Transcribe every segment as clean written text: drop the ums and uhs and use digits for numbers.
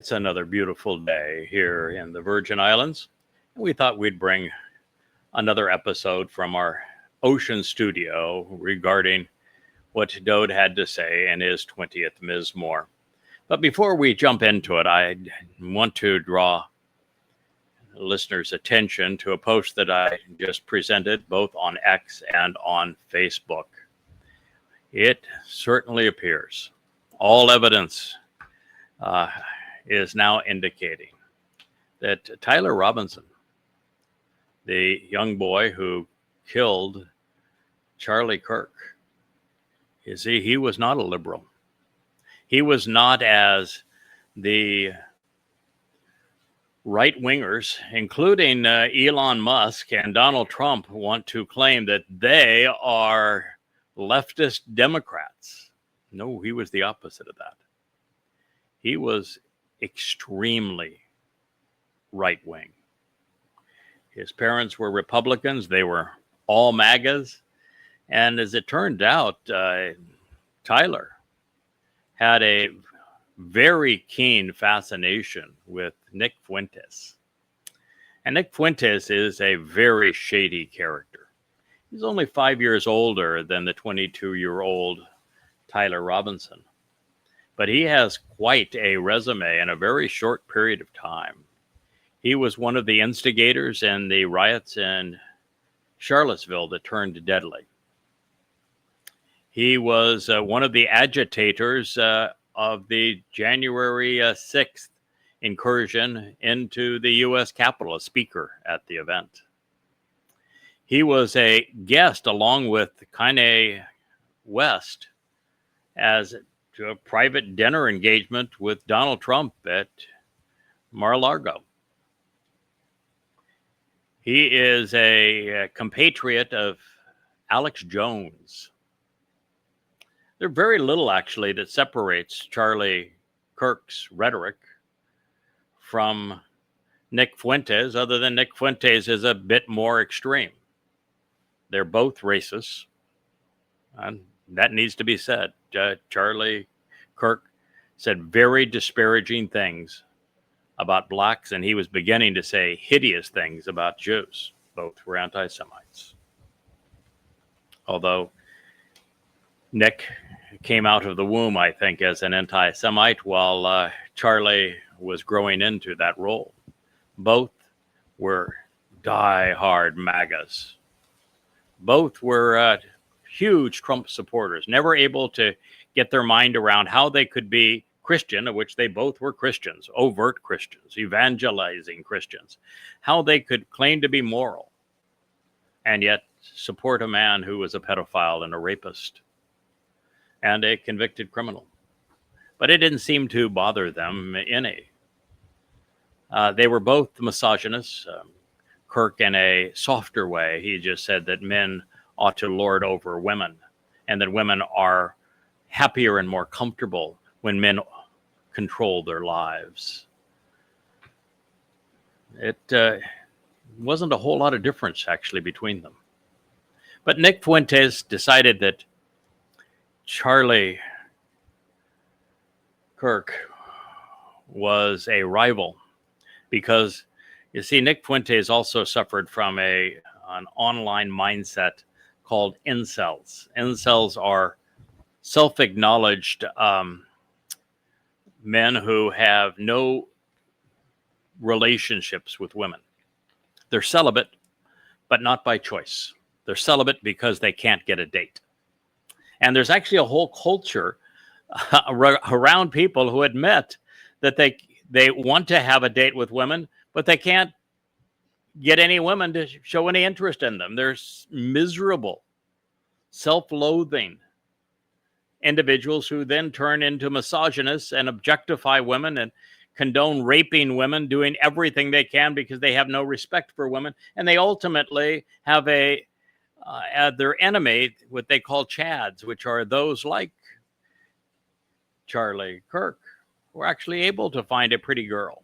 It's another beautiful day here in the Virgin Islands. We thought we'd bring another episode from our ocean studio regarding what Dowd had to say in his 20th Mizmor. But before we jump into it, I want to draw listeners' attention to a post that I just presented both on X and on Facebook. It certainly appears all evidence is now indicating that Tyler Robinson, the young boy who killed Charlie Kirk, you see, he was not a liberal. He was not as the right-wingers, including Elon Musk and Donald Trump, want to claim that they are leftist Democrats. No, he was the opposite of that. He was extremely right-wing. His parents were Republicans. They were all MAGAs. And as it turned out, Tyler had a very keen fascination with Nick Fuentes. And Nick Fuentes is a very shady character. He's only 5 years older than the 22-year-old Tyler Robinson. But he has quite a resume in a very short period of time. He was one of the instigators in the riots in Charlottesville that turned deadly. He was one of the agitators of the January 6th incursion into the U.S. Capitol, a speaker at the event. He was a guest along with Kanye West as to a private dinner engagement with Donald Trump at Mar-a-Lago. He is a compatriot of Alex Jones. There's very little, actually, that separates Charlie Kirk's rhetoric from Nick Fuentes, other than Nick Fuentes is a bit more extreme. They're both racist, and that needs to be said. Charlie Kirk said very disparaging things about blacks, and he was beginning to say hideous things about Jews. Both were anti-Semites. Although Nick came out of the womb, I think, as an anti-Semite, while Charlie was growing into that role. Both were die-hard MAGAs. Both were huge Trump supporters, never able to get their mind around how they could be Christian, of which they both were Christians, overt Christians, evangelizing Christians, how they could claim to be moral and yet support a man who was a pedophile and a rapist and a convicted criminal. But it didn't seem to bother them any. They were both misogynists. Kirk, in a softer way, he just said that men ought to lord over women and that women are happier and more comfortable when men control their lives. It wasn't a whole lot of difference, actually, between them. But Nick Fuentes decided that Charlie Kirk was a rival because, you see, Nick Fuentes also suffered from an online mindset called Incels. Incels are self-acknowledged men who have no relationships with women. They're celibate, but not by choice. They're celibate because they can't get a date. And there's actually a whole culture around people who admit that they want to have a date with women, but they can't get any women to show any interest in them. They're miserable, self-loathing individuals who then turn into misogynists and objectify women and condone raping women, doing everything they can because they have no respect for women. And they ultimately have their enemy, what they call Chads, which are those like Charlie Kirk, who are actually able to find a pretty girl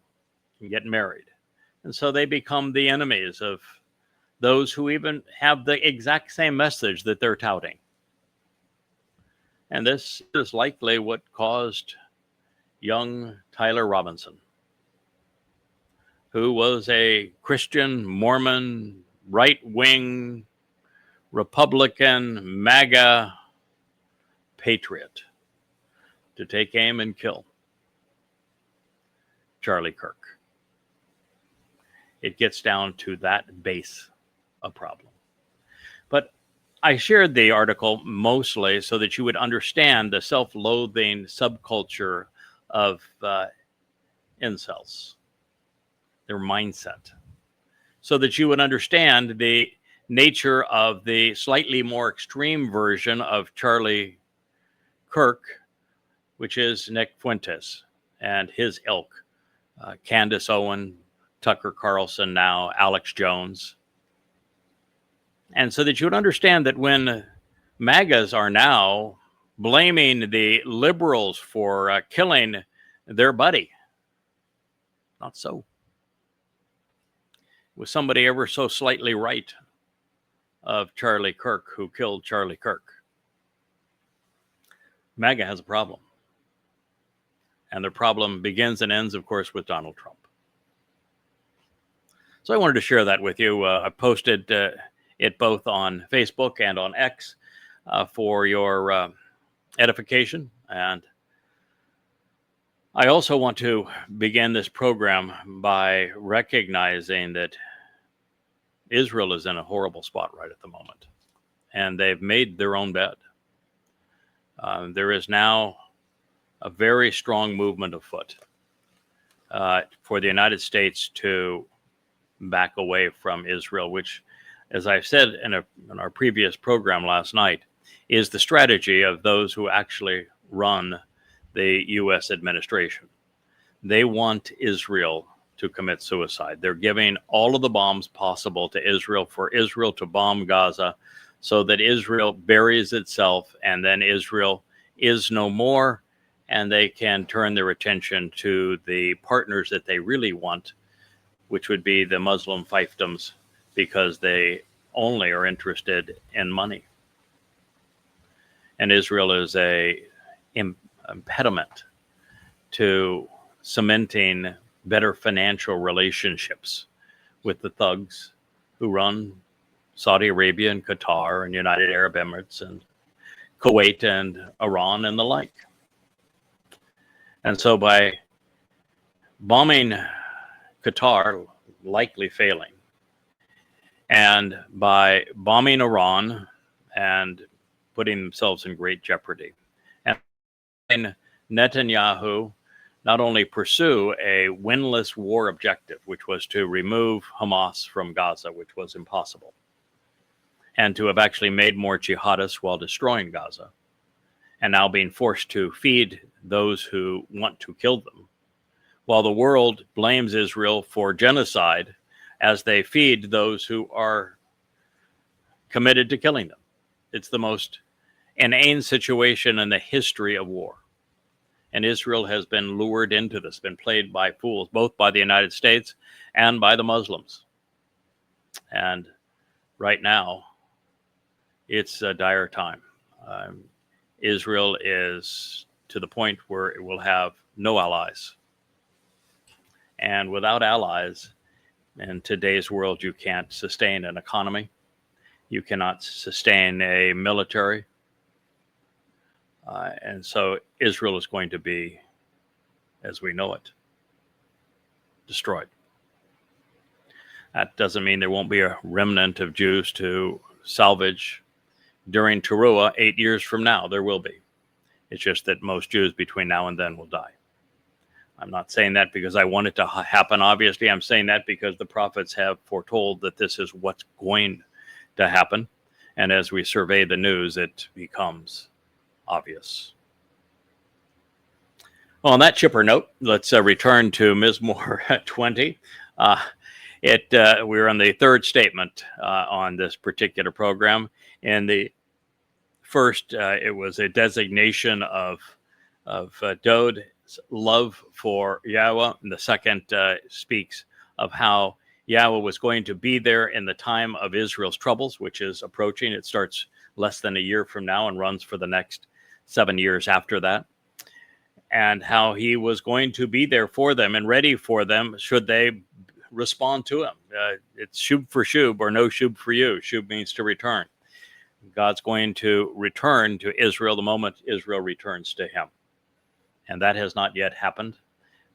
and get married. And so they become the enemies of those who even have the exact same message that they're touting. And this is likely what caused young Tyler Robinson who was a Christian, Mormon, right-wing, Republican, MAGA patriot, to take aim and kill Charlie Kirk. It gets down to that base of problem. But I shared the article mostly so that you would understand the self-loathing subculture of incels, their mindset, so that you would understand the nature of the slightly more extreme version of Charlie Kirk, which is Nick Fuentes and his ilk, Candace Owen, Tucker Carlson now, Alex Jones. And so that you would understand that when MAGAs are now blaming the liberals for killing their buddy, not so. Was somebody ever so slightly right of Charlie Kirk who killed Charlie Kirk? MAGA has a problem. And the problem begins and ends, of course, with Donald Trump. So I wanted to share that with you. I posted it both on Facebook and on X for your edification. And I also want to begin this program by recognizing that Israel is in a horrible spot right at the moment. And they've made their own bed. There is now a very strong movement afoot for the United States to back away from Israel, which, as I've said in our previous program last night, is the strategy of those who actually run the U.S. administration. They want Israel to commit suicide. They're giving all of the bombs possible to Israel for Israel to bomb Gaza so that Israel buries itself and then Israel is no more, and they can turn their attention to the partners that they really want, which would be the Muslim fiefdoms, because they only are interested in money. And Israel is a impediment to cementing better financial relationships with the thugs who run Saudi Arabia and Qatar and United Arab Emirates and Kuwait and Iran and the like. And so by bombing Qatar, likely failing, and by bombing Iran and putting themselves in great jeopardy, and Netanyahu not only pursue a winless war objective, which was to remove Hamas from Gaza, which was impossible, and to have actually made more jihadists while destroying Gaza, and now being forced to feed those who want to kill them, while the world blames Israel for genocide as they feed those who are committed to killing them. It's the most inane situation in the history of war. And Israel has been lured into this, been played by fools, both by the United States and by the Muslims. And right now, it's a dire time. Israel is to the point where it will have no allies. And without allies, in today's world, you can't sustain an economy. You cannot sustain a military. And so Israel is going to be, as we know it, destroyed. That doesn't mean there won't be a remnant of Jews to salvage during Towrah 8 years from now. There will be. It's just that most Jews between now and then will die. I'm not saying that because I want it to happen, obviously. I'm saying that because the prophets have foretold that this is what's going to happen. And as we survey the news, it becomes obvious. Well, on that chipper note, let's return to Mizmor 20. We're on the third statement on this particular program. In the first, it was a designation of Dowd's love for Yahowah, and the second speaks of how Yahowah was going to be there in the time of Israel's troubles, which is approaching. It starts less than a year from now and runs for the next 7 years after that, and how he was going to be there for them and ready for them should they respond to him. It's shub for shub or no shub for you. Shub means to return. God's going to return to Israel the moment Israel returns to him. And that has not yet happened,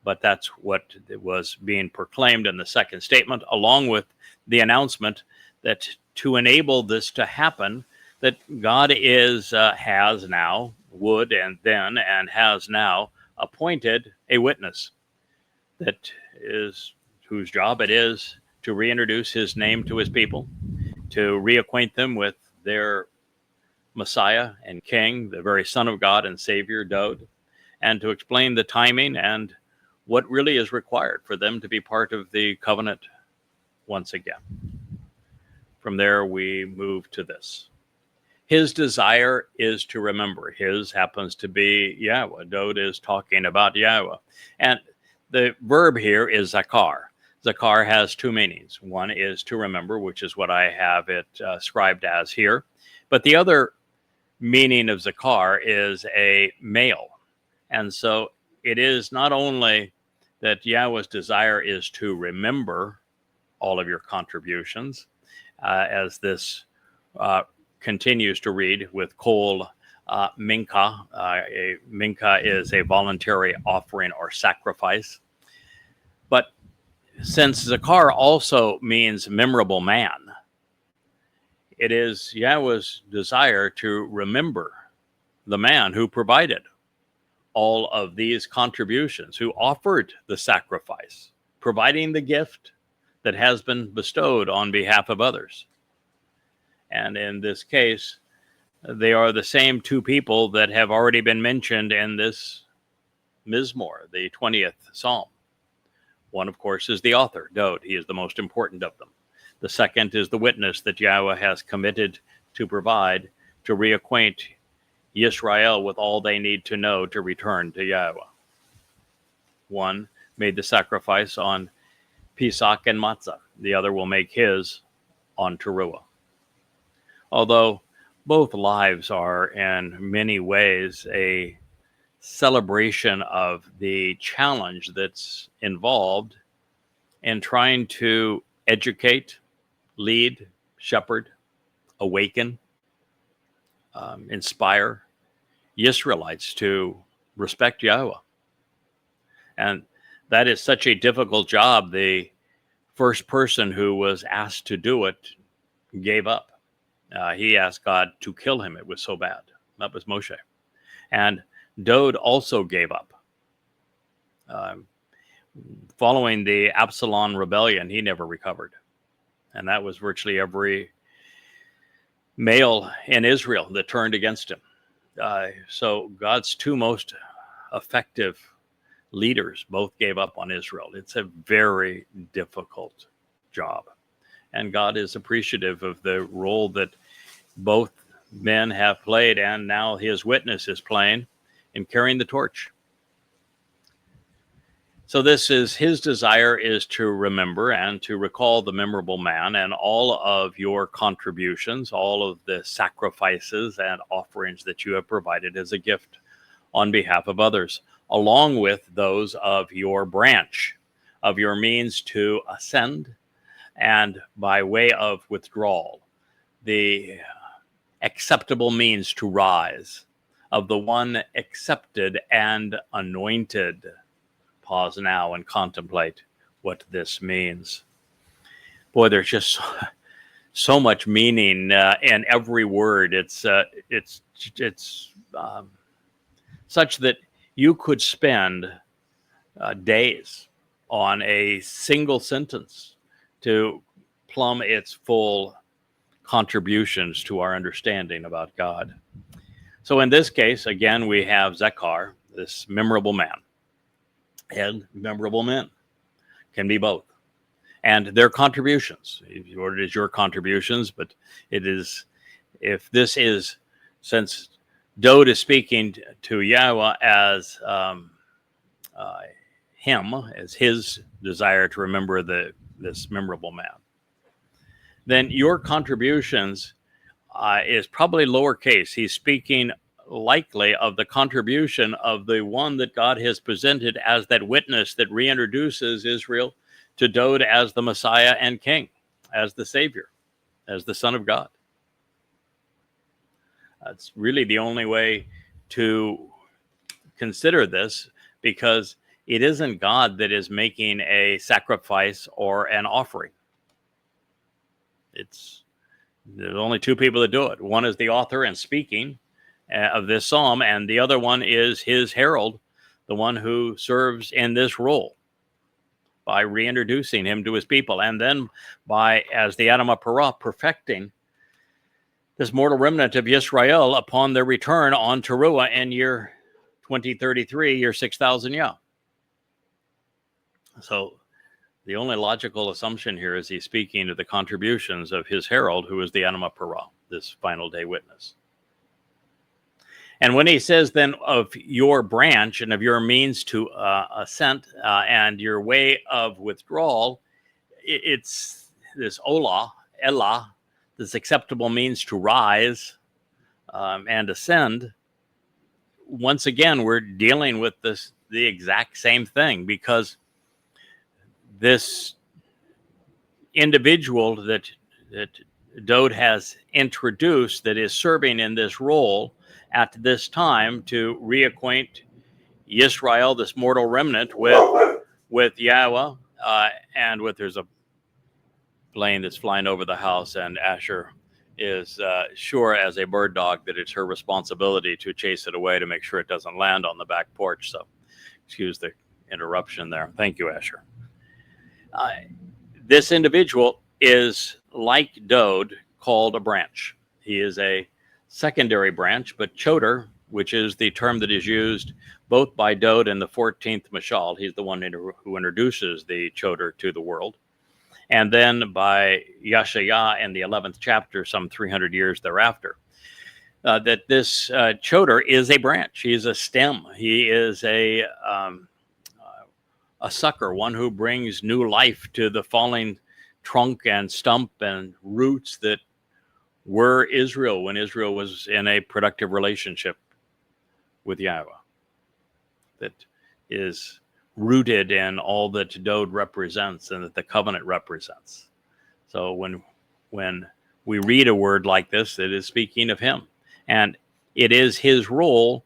but that's what was being proclaimed in the second statement, along with the announcement that to enable this to happen, that God has now, would and then, and has now appointed a witness that is whose job it is to reintroduce his name to his people, to reacquaint them with their Messiah and King, the very Son of God and Savior, Dowd, and to explain the timing and what really is required for them to be part of the covenant once again. From there, we move to this. His desire is to remember. His happens to be Yahowah. Dowd is talking about Yahowah. And the verb here is Zakar. Zakar has two meanings. One is to remember, which is what I have it scribed as here. But the other meaning of Zakar is a male. And so it is not only that Yahweh's desire is to remember all of your contributions, as this continues to read with kol minka. Minka is a voluntary offering or sacrifice. But since Zakar also means memorable man, it is Yahweh's desire to remember the man who provided all of these contributions, who offered the sacrifice, providing the gift that has been bestowed on behalf of others. And in this case, they are the same two people that have already been mentioned in this Mizmor, the 20th Psalm. One, of course, is the author, Dowd. He is the most important of them. The second is the witness that Yahweh has committed to provide to reacquaint Yisrael with all they need to know to return to Yahweh. One made the sacrifice on Pesach and Matzah. The other will make his on Towrah. Although both lives are in many ways a celebration of the challenge that's involved in trying to educate, lead, shepherd, awaken, inspire Israelites to respect Yahweh. And that is such a difficult job. The first person who was asked to do it gave up. He asked God to kill him. It was so bad. That was Moshe. And Dowd also gave up. Following the Absalom rebellion, he never recovered. And that was virtually every male in Israel that turned against him. So God's two most effective leaders both gave up on Israel. It's a very difficult job. And God is appreciative of the role that both men have played, and now his witness is playing in carrying the torch. So this is his desire, is to remember and to recall the memorable man and all of your contributions, all of the sacrifices and offerings that you have provided as a gift on behalf of others, along with those of your branch, of your means to ascend, and by way of withdrawal, the acceptable means to rise, of the one accepted and anointed. Pause now and contemplate what this means. Boy, there's just so much meaning in every word. It's such that you could spend days on a single sentence to plumb its full contributions to our understanding about God. So in this case, again, we have Zakar, this memorable man. And memorable men can be both. And their contributions, it is your contributions, but it is, if this is, since Dowd is speaking to Yahweh as him, as his desire to remember this memorable man, then your contributions is probably lowercase. He's speaking likely of the contribution of the one that God has presented as that witness that reintroduces Israel to Dowd as the Messiah and King, as the Savior, as the Son of God. That's really the only way to consider this, because it isn't God that is making a sacrifice or an offering. There's only two people that do it. One is the author and speaking of this psalm, and the other one is his herald, the one who serves in this role by reintroducing him to his people, and then by, as the Adamah Parah, perfecting this mortal remnant of Israel upon their return on Towrah in year 2033, year 6000 Yah. So the only logical assumption here is he's speaking to the contributions of his herald, who is the Adamah Parah, this final day witness. And when he says then of your branch and of your means to ascent and your way of withdrawal, it's this Elah, this acceptable means to rise and ascend. Once again, we're dealing with the exact same thing, because this individual that Dowd has introduced, that is serving in this role at this time to reacquaint Yisrael, this mortal remnant, with Yahowah, and there's a plane that's flying over the house, and Asher is sure as a bird dog that it's her responsibility to chase it away to make sure it doesn't land on the back porch. So excuse the interruption there. Thank you, Asher. This individual is, like Dowd, called a branch. He is a secondary branch, but Choter, which is the term that is used both by Dowd in the 14th Mashal, he's the one who introduces the Choter to the world, and then by Yashayah in the 11th chapter, some 300 years thereafter, that this Choter is a branch. He is a stem. He is a sucker, one who brings new life to the falling trunk and stump and roots that were Israel when Israel was in a productive relationship with Yahowah, that is rooted in all that Dowd represents and that the covenant represents. So when we read a word like this, it is speaking of him, and it is his role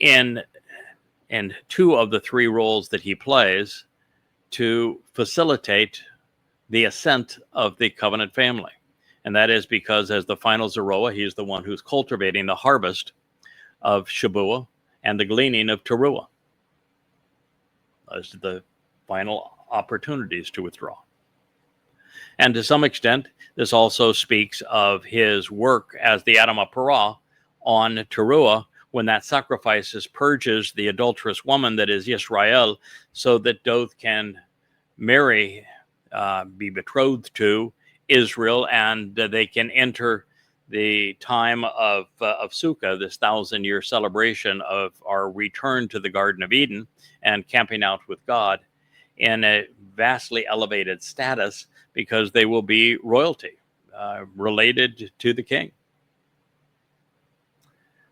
in two of the three roles that he plays to facilitate the ascent of the covenant family. And that is because as the final Zeroah, he is the one who's cultivating the harvest of Shabuah and the gleaning of Teruah as the final opportunities to withdraw. And to some extent, this also speaks of his work as the Adamah Parah on Teruah, when that sacrifice purges the adulterous woman that is Yisrael, so that Dowd can marry, be betrothed to Israel, and they can enter the time of Sukkah, this 1,000-year celebration of our return to the Garden of Eden and camping out with God in a vastly elevated status, because they will be royalty related to the king.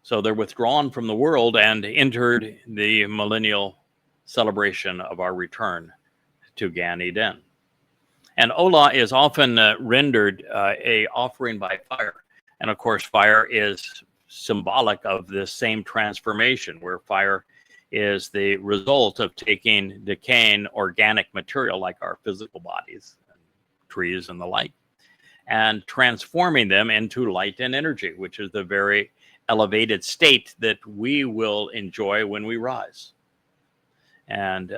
So they're withdrawn from the world and entered the millennial celebration of our return to Gan Eden. And Olah is often rendered a offering by fire. And of course, fire is symbolic of this same transformation, where fire is the result of taking decaying organic material like our physical bodies, trees and the like, and transforming them into light and energy, which is the very elevated state that we will enjoy when we rise, and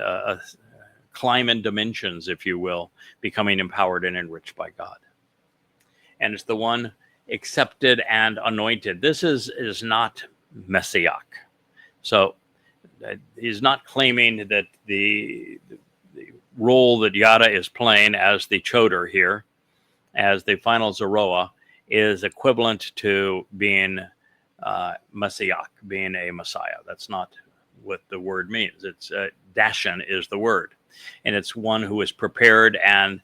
climb in dimensions, if you will, becoming empowered and enriched by God. And it's the one accepted and anointed. This is not messianic. So he's not claiming that the role that Yada is playing as the Choter here, as the final Zeroah, is equivalent to being messianic, being a Messiah. That's not what the word means. It's dashan is the word, and it's one who is prepared and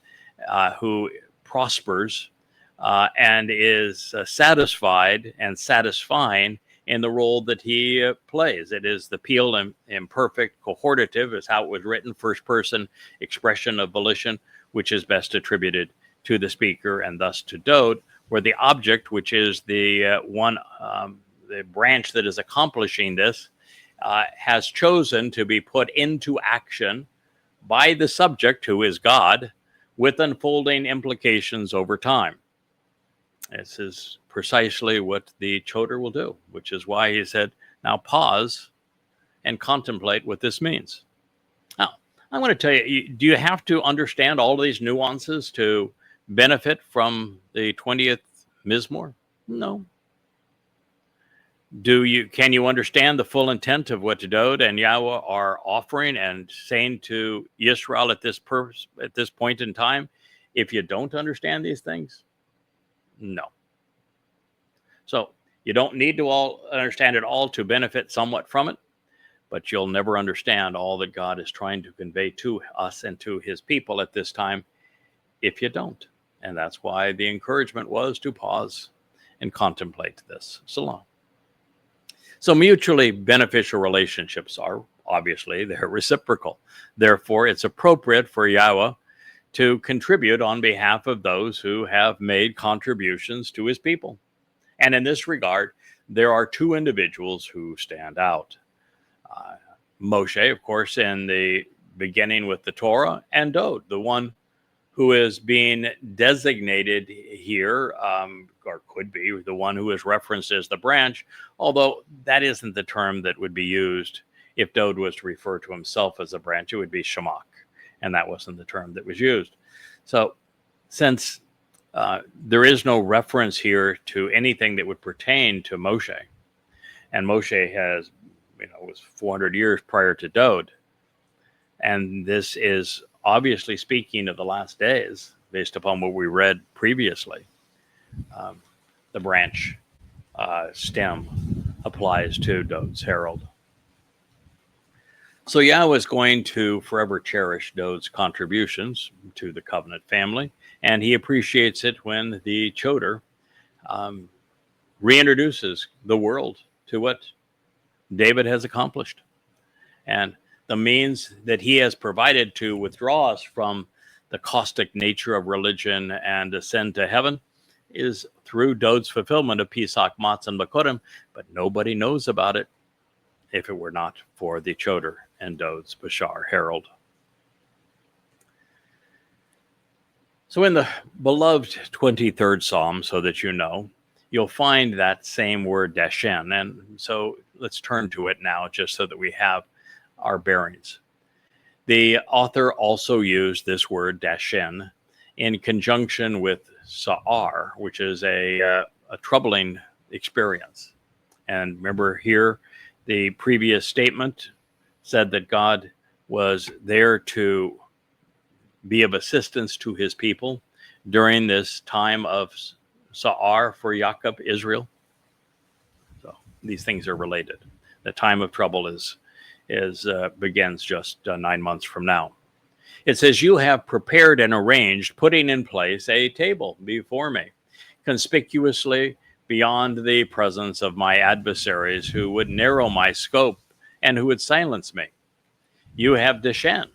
who prospers and is satisfied and satisfying in the role that he plays. It is the peeled and imperfect cohortative, is how it was written, first person expression of volition, which is best attributed to the speaker and thus to Dowd, where the object, which is the the branch that is accomplishing this, has chosen to be put into action by the subject, who is God, with unfolding implications over time. This is precisely what the Choter will do, which is why he said, now pause and contemplate what this means. Now, I want to tell you, do you have to understand all of these nuances to benefit from the 20th Mizmor? No. Can you understand the full intent of what Dowd and Yahowah are offering and saying to Israel at this point in time? If you don't understand these things, no. So you don't need to all understand it all to benefit somewhat from it, but you'll never understand all that God is trying to convey to us and to his people at this time if you don't. And that's why the encouragement was to pause and contemplate this. So long. So mutually beneficial relationships are obviously, they're reciprocal. Therefore, it's appropriate for Yahowah to contribute on behalf of those who have made contributions to his people. And in this regard, there are two individuals who stand out. Moshe, of course, in the beginning with the Torah, and Dowd, the one who is being designated here, or could be the one who is referenced as the branch, although that isn't the term that would be used if Dowd was to refer to himself as a branch. It would be Shamak, and that wasn't the term that was used. So since there is no reference here to anything that would pertain to Moshe, and Moshe was 400 years prior to Dowd, and this is obviously speaking of the last days, based upon what we read previously. The branch stem applies to Dowd's herald. So Yahowah is going to forever cherish Dowd's contributions to the covenant family, and he appreciates it when the Choter reintroduces the world to what David has accomplished. And the means that he has provided to withdraw us from the caustic nature of religion and ascend to heaven is through Dowd's fulfillment of Pesach, Matzah, and Bakorim, but nobody knows about it if it were not for the Choter and Dowd's Bashar herald. So in the beloved 23rd Psalm, so that you know, you'll find that same word dashen. And so let's turn to it now, just so that we have our bearings. The author also used this word dashen in conjunction with sa'ar, which is a troubling experience. And remember here, the previous statement said that God was there to be of assistance to his people during this time of sa'ar for Yaakov, Israel. So these things are related. The time of trouble begins just 9 months from now. It says, you have prepared and arranged, putting in place a table before me, conspicuously beyond the presence of my adversaries who would narrow my scope and who would silence me. You have dashen,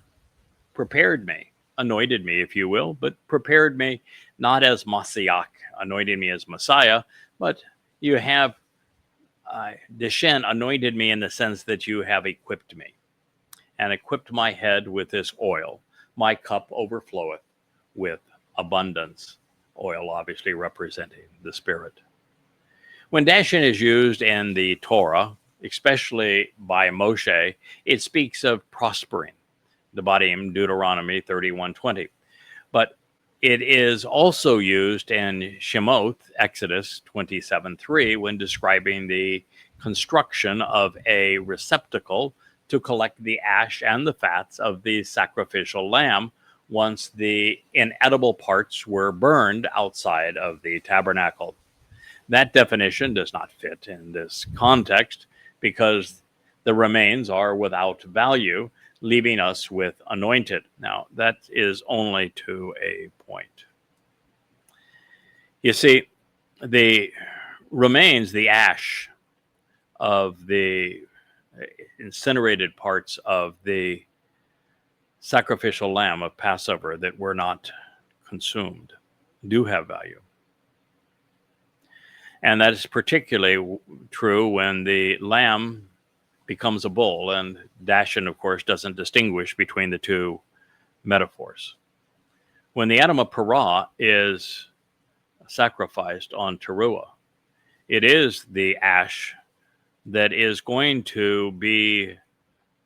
prepared me, anointed me, if you will, but prepared me not as Masiach, anointed me as Messiah, but you have dashen, anointed me in the sense that you have equipped me and equipped my head with this oil. My cup overfloweth with abundance. Oil obviously representing the Spirit. When dashen is used in the Torah, especially by Moshe, it speaks of prospering. Debatim, Deuteronomy 31:20. But it is also used in Shemot, Exodus 27:3, when describing the construction of a receptacle to collect the ash and the fats of the sacrificial lamb once the inedible parts were burned outside of the tabernacle. That definition does not fit in this context because the remains are without value, leaving us with anointed. Now, that is only to a point. You see, the remains, the ash, of the incinerated parts of the sacrificial lamb of Passover that were not consumed do have value. And that is particularly true when the lamb becomes a bull, and Dashan, of course, doesn't distinguish between the two metaphors. When the Adamah Parah is sacrificed on Towrah, it is the ash that is going to be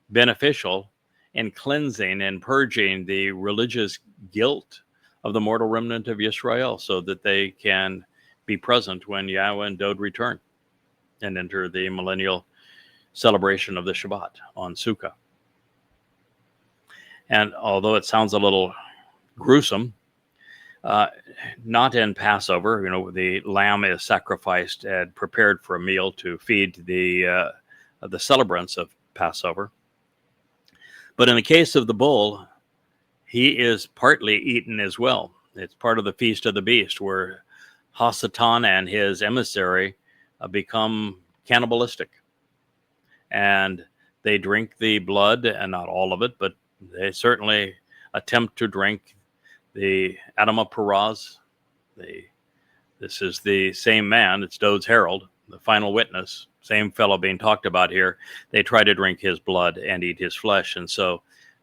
beneficial in cleansing and purging the religious guilt of the mortal remnant of Israel, so that they can be present when Yahowah and Dowd return and enter the millennial celebration of the Shabat on Sukkah. And although it sounds a little gruesome, not in Passover. The lamb is sacrificed and prepared for a meal to feed the celebrants of Passover. But in the case of the bull, he is partly eaten as well. It's part of the Feast of the Beast, where Hasatan and his emissary become cannibalistic. And they drink the blood, and not all of it, but they certainly attempt to drink the Adamah Parahs. This is the same man, it's Dowd's herald, the final witness, same fellow being talked about here. They try to drink his blood and eat his flesh. And so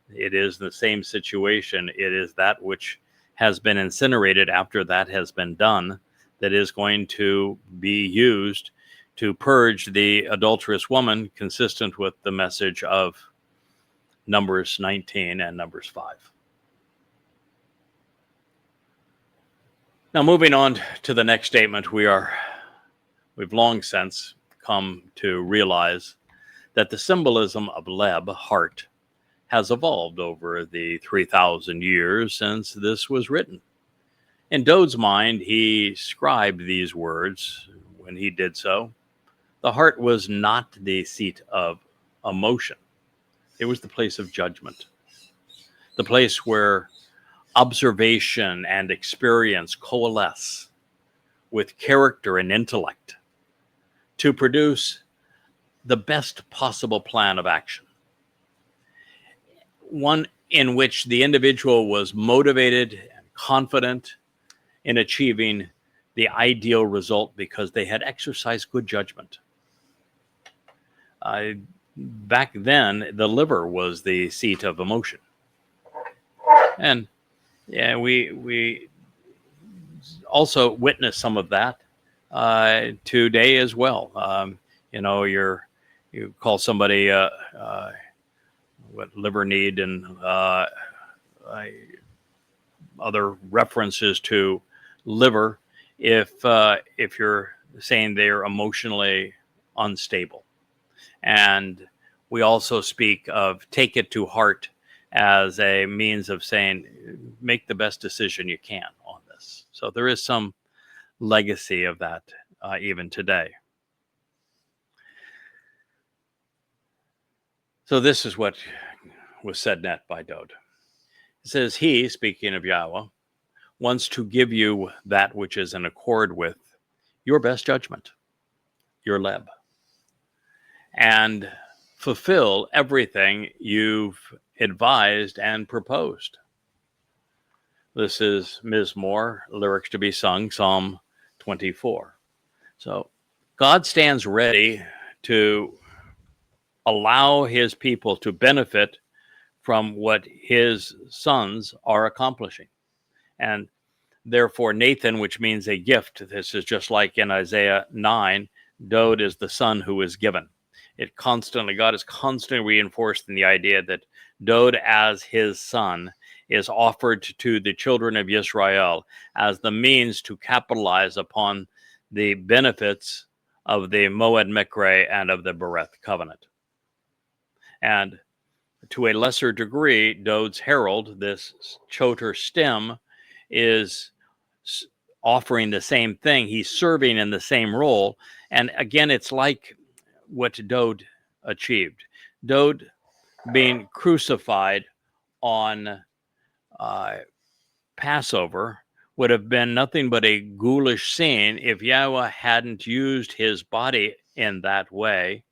it is the same situation. It is that which has been incinerated after that has been done that is going to be used to purge the adulterous woman, consistent with the message of Numbers 19 and Numbers 5. Now, moving on to the next statement, we've long since come to realize that the symbolism of leb, heart, has evolved over the 3,000 years since this was written. In Dowd's mind, he scribed these words when he did so. The heart was not the seat of emotion. It was the place of judgment, the place where observation and experience coalesce with character and intellect to produce the best possible plan of action. One in which the individual was motivated and confident in achieving the ideal result because they had exercised good judgment. Back then, the liver was the seat of emotion. And we also witness some of that today as well. You call somebody what liver need and other references to liver if you're saying they're emotionally unstable. And we also speak of take it to heart as a means of saying, make the best decision you can on this. So there is some legacy of that even today. So this is what was said net by Dowd. It says, he, speaking of Yahowah, wants to give you that which is in accord with your best judgment, your leb, and fulfill everything you've advised and proposed. This is Mizmor, lyrics to be sung, Psalm 24. So God stands ready to allow his people to benefit from what his sons are accomplishing. And therefore, Nathan, which means a gift, this is just like in Isaiah 9, Dowd is the son who is given. God is constantly reinforced in the idea that Dowd as his son is offered to the children of Israel as the means to capitalize upon the benefits of the Moed Mikre and of the Bereth covenant. And to a lesser degree, Dowd's herald, this Choter stem, is offering the same thing. He's serving in the same role. And again, it's like what Dowd achieved. Dowd being crucified on Passover would have been nothing but a ghoulish scene if Yahowah hadn't used his body in that way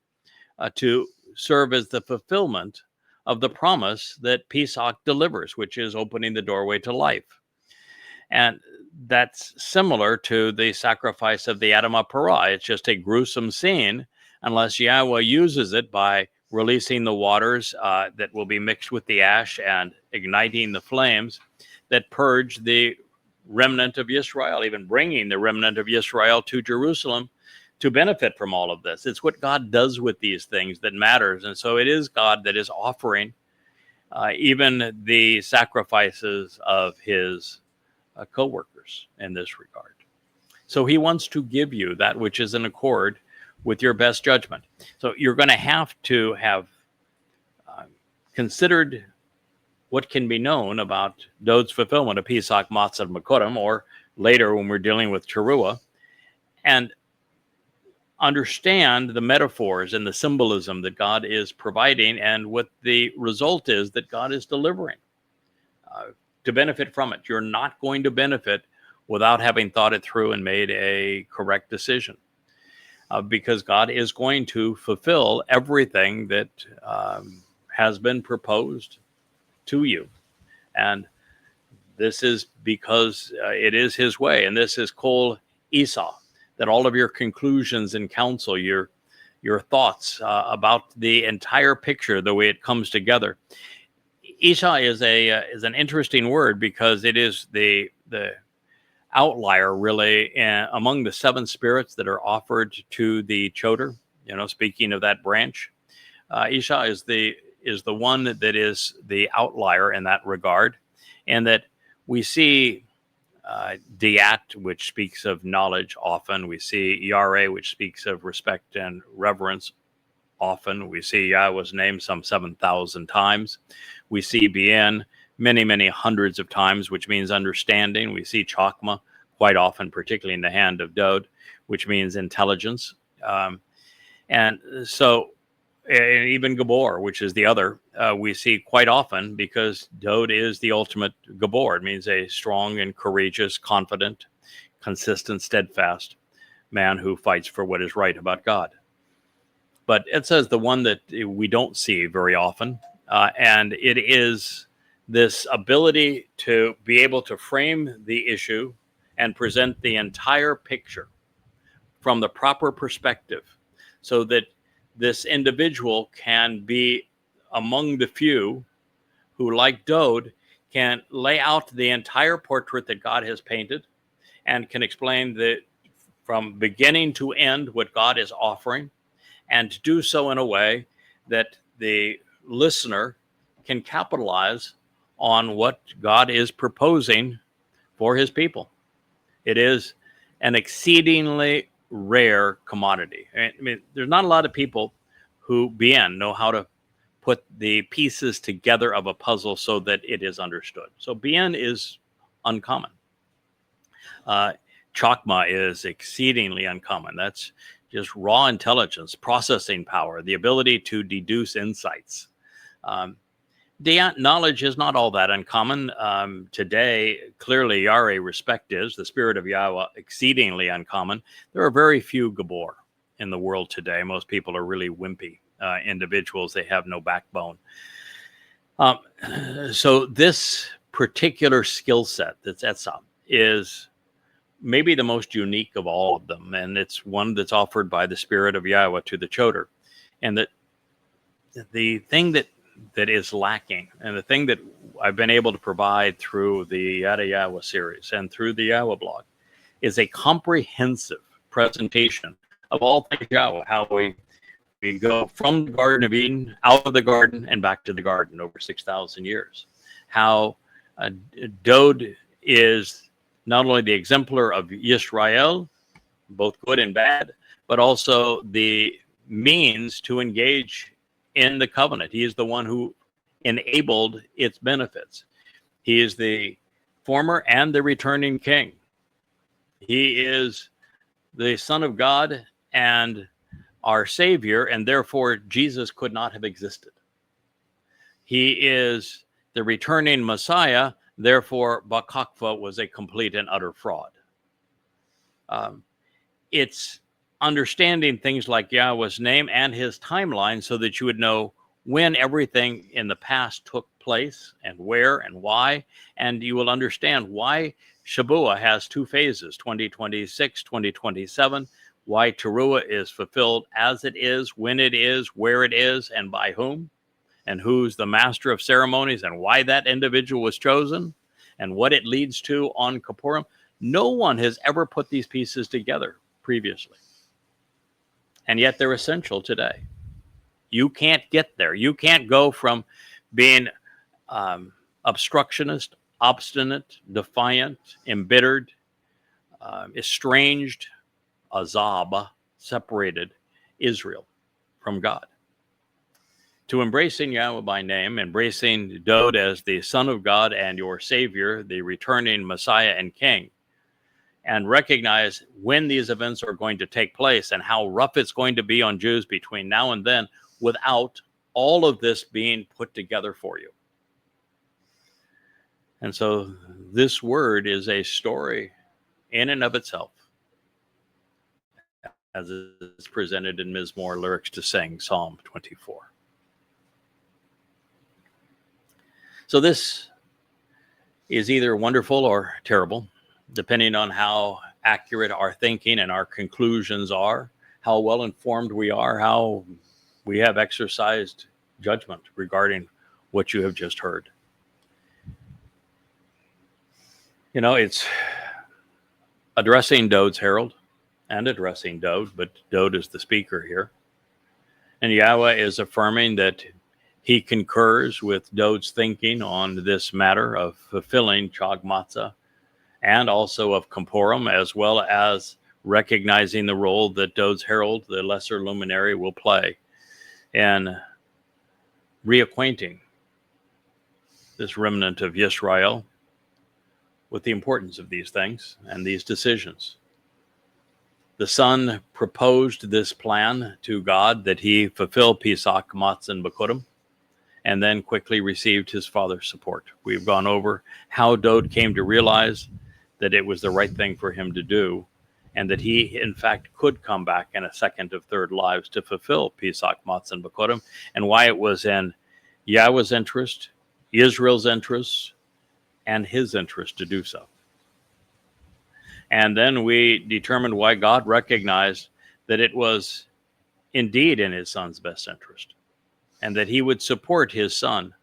to serve as the fulfillment of the promise that Pesach delivers, which is opening the doorway to life. And that's similar to the sacrifice of the Adamah Parah. It's just a gruesome scene unless Yahweh uses it by releasing the waters that will be mixed with the ash and igniting the flames that purge the remnant of Israel, even bringing the remnant of Israel to Jerusalem to benefit from all of this. It's what God does with these things that matters. And so it is God that is offering even the sacrifices of his co-workers in this regard. So he wants to give you that which is in accord with your best judgment. So you're going to have considered what can be known about Dowd's fulfillment of Pesach, Matzah, Makotim, or later when we're dealing with Towrah, and understand the metaphors and the symbolism that God is providing and what the result is that God is delivering to benefit from it. You're not going to benefit without having thought it through and made a correct decision because God is going to fulfill everything that has been proposed to you. And this is because it is his way. And this is Kol Esau, that all of your conclusions and counsel, your thoughts about the entire picture, the way it comes together. Esau is an interesting word because it is the outlier really among the seven spirits that are offered to the Choter. Speaking of that branch, Esau is the one that is the outlier in that regard, and that we see Diat, which speaks of knowledge often. We see Yare, which speaks of respect and reverence often. We see Yahweh's name some 7,000 times. We see Bien many, many hundreds of times, which means understanding. We see Chokmah quite often, particularly in the hand of Dowd, which means intelligence. And even Gabor, which is the other, we see quite often because Dowd is the ultimate Gabor. It means a strong and courageous, confident, consistent, steadfast man who fights for what is right about God. But it says the one that we don't see very often, and it is this ability to be able to frame the issue and present the entire picture from the proper perspective so that this individual can be among the few who, like Dowd, can lay out the entire portrait that God has painted and can explain from beginning to end what God is offering, and to do so in a way that the listener can capitalize on what God is proposing for his people. It is an exceedingly rare commodity. I mean, there's not a lot of people who know how to put the pieces together of a puzzle so that it is understood. So Bien is uncommon. Chokmah is exceedingly uncommon. That's just raw intelligence, processing power, the ability to deduce insights. Knowledge is not all that uncommon. Today, clearly, Yare, respect is, the spirit of Yahweh, exceedingly uncommon. There are very few Gabor in the world today. Most people are really wimpy individuals. They have no backbone. So this particular skill set that's Etzah is maybe the most unique of all of them. And it's one that's offered by the spirit of Yahweh to the Choter. And that the thing that is lacking, and the thing that I've been able to provide through the Yada Yahowah series and through the Yahweh blog, is a comprehensive presentation of all things Yahweh, how we go from the Garden of Eden, out of the garden, and back to the garden over 6,000 years. How Dowd is not only the exemplar of Yisrael, both good and bad, but also the means to engage in the covenant. He is the one who enabled its benefits. He is the former and the returning king. He is the Son of God and our Savior, and therefore Jesus could not have existed. He is the returning Messiah, therefore Bar-Kokhba was a complete and utter fraud. It's understanding things like Yahweh's name and his timeline so that you would know when everything in the past took place and where and why. And you will understand why Shabuah has two phases, 2026, 2027, why Towrah is fulfilled as it is, when it is, where it is, and by whom, and who's the master of ceremonies, and why that individual was chosen, and what it leads to on Kippurim. No one has ever put these pieces together previously. And yet they're essential today. You can't get there. You can't go from being obstructionist, obstinate, defiant, embittered, estranged, azab, separated Israel from God, to embracing Yahweh by name, embracing Dowd as the Son of God and your Savior, the returning Messiah and King, and recognize when these events are going to take place and how rough it's going to be on Jews between now and then without all of this being put together for you. And so this word is a story in and of itself, as is presented in Mizmor, lyrics to sing, Psalm 24. So this is either wonderful or terrible, depending on how accurate our thinking and our conclusions are, how well informed we are, how we have exercised judgment regarding what you have just heard. You know, it's addressing Dowd's herald and addressing Dowd, but Dowd is the speaker here. And Yahweh is affirming that he concurs with Dowd's thinking on this matter of fulfilling Chag Matzah and also of Kippurim, as well as recognizing the role that Dowd's herald, the lesser luminary, will play in reacquainting this remnant of Yisrael with the importance of these things and these decisions. The son proposed this plan to God that he fulfill Pesach, Matzah, and Bikurim, and then quickly received his father's support. We've gone over how Dowd came to realize that it was the right thing for him to do, and that he, in fact, could come back in a second of third lives to fulfill Pesach, Matzah, and Bikurim, and why it was in Yahweh's interest, Israel's interest, and his interest to do so. And then we determined why God recognized that it was indeed in his son's best interest, and that he would support his son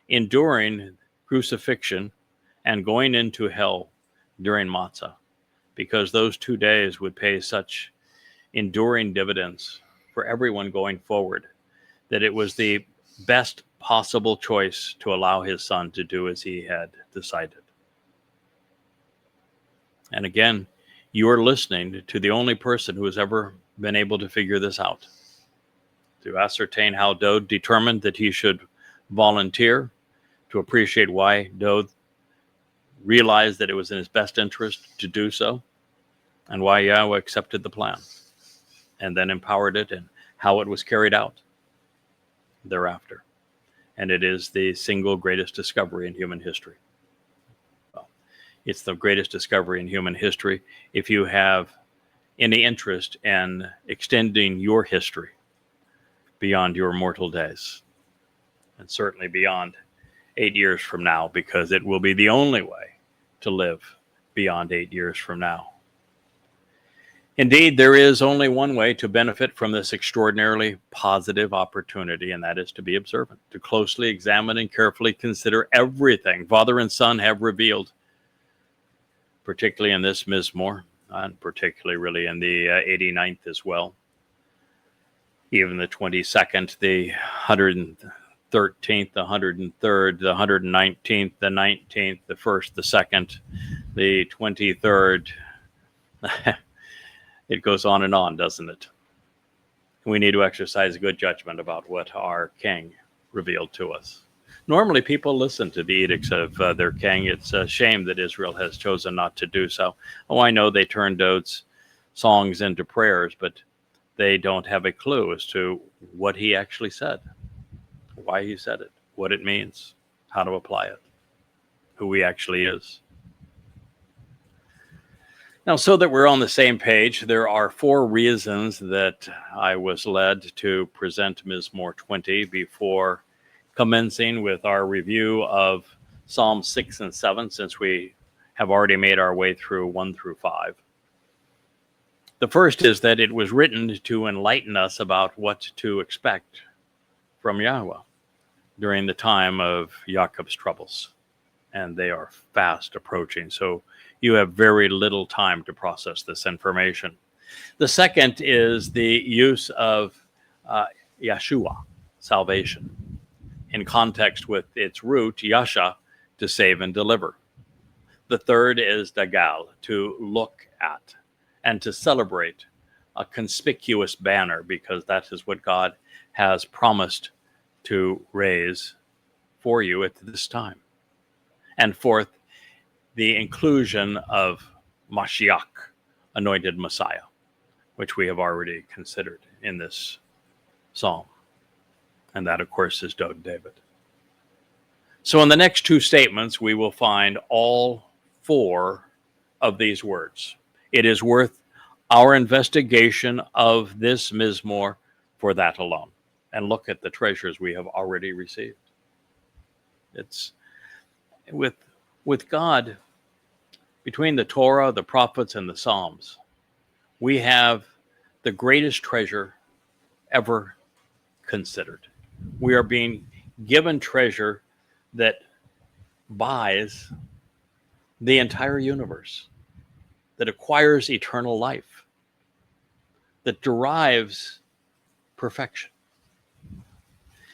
enduring crucifixion and going into hell during Matzah, because those 2 days would pay such enduring dividends for everyone going forward, that it was the best possible choice to allow his son to do as he had decided. And again, you are listening to the only person who has ever been able to figure this out, to ascertain how Dowd determined that he should volunteer, to appreciate why Dowd realized that it was in his best interest to do so, and why Yahweh accepted the plan and then empowered it, and how it was carried out thereafter. And it is the single greatest discovery in human history. Well, it's the greatest discovery in human history if you have any interest in extending your history beyond your mortal days, and certainly beyond 8 years from now, because it will be the only way to live beyond 8 years from now. Indeed, there is only one way to benefit from this extraordinarily positive opportunity, and that is to be observant, to closely examine and carefully consider everything Father and Son have revealed, particularly in this Mizmor, and particularly really in the 89th as well, even the 22nd, the 113th, the 103rd, the 119th, the 19th, the 1st, the 2nd, the 23rd. It goes on, doesn't it? We need to exercise good judgment about what our king revealed to us. Normally, people listen to the edicts of their king. It's a shame that Israel has chosen not to do so. Oh, I know they turned Dowd's songs into prayers, but they don't have a clue as to what he actually said, why he said it, what it means, how to apply it, who he actually is. Now, so that we're on the same page, there are 4 reasons that I was led to present Mizmor 20 before commencing with our review of Psalms 6 and 7, since we have already made our way through 1 through 5. The first is that it was written to enlighten us about what to expect from Yahowah during the time of Jacob's troubles. And they are fast approaching. So you have very little time to process this information. The second is the use of Yeshua, salvation, in context with its root, Yasha, to save and deliver. The third is Dagal, to look at and to celebrate a conspicuous banner, because that is what God has promised to raise for you at this time. And fourth, the inclusion of Mashiach, anointed Messiah, which we have already considered in this psalm. And that, of course, is Dowd and David. So in the next 2 statements, we will find all 4 of these words. It is worth our investigation of this Mizmor for that alone. And look at the treasures we have already received. It's with God, between the Torah, the prophets, and the Psalms, we have the greatest treasure ever considered. We are being given treasure that buys the entire universe, that acquires eternal life, that derives perfection.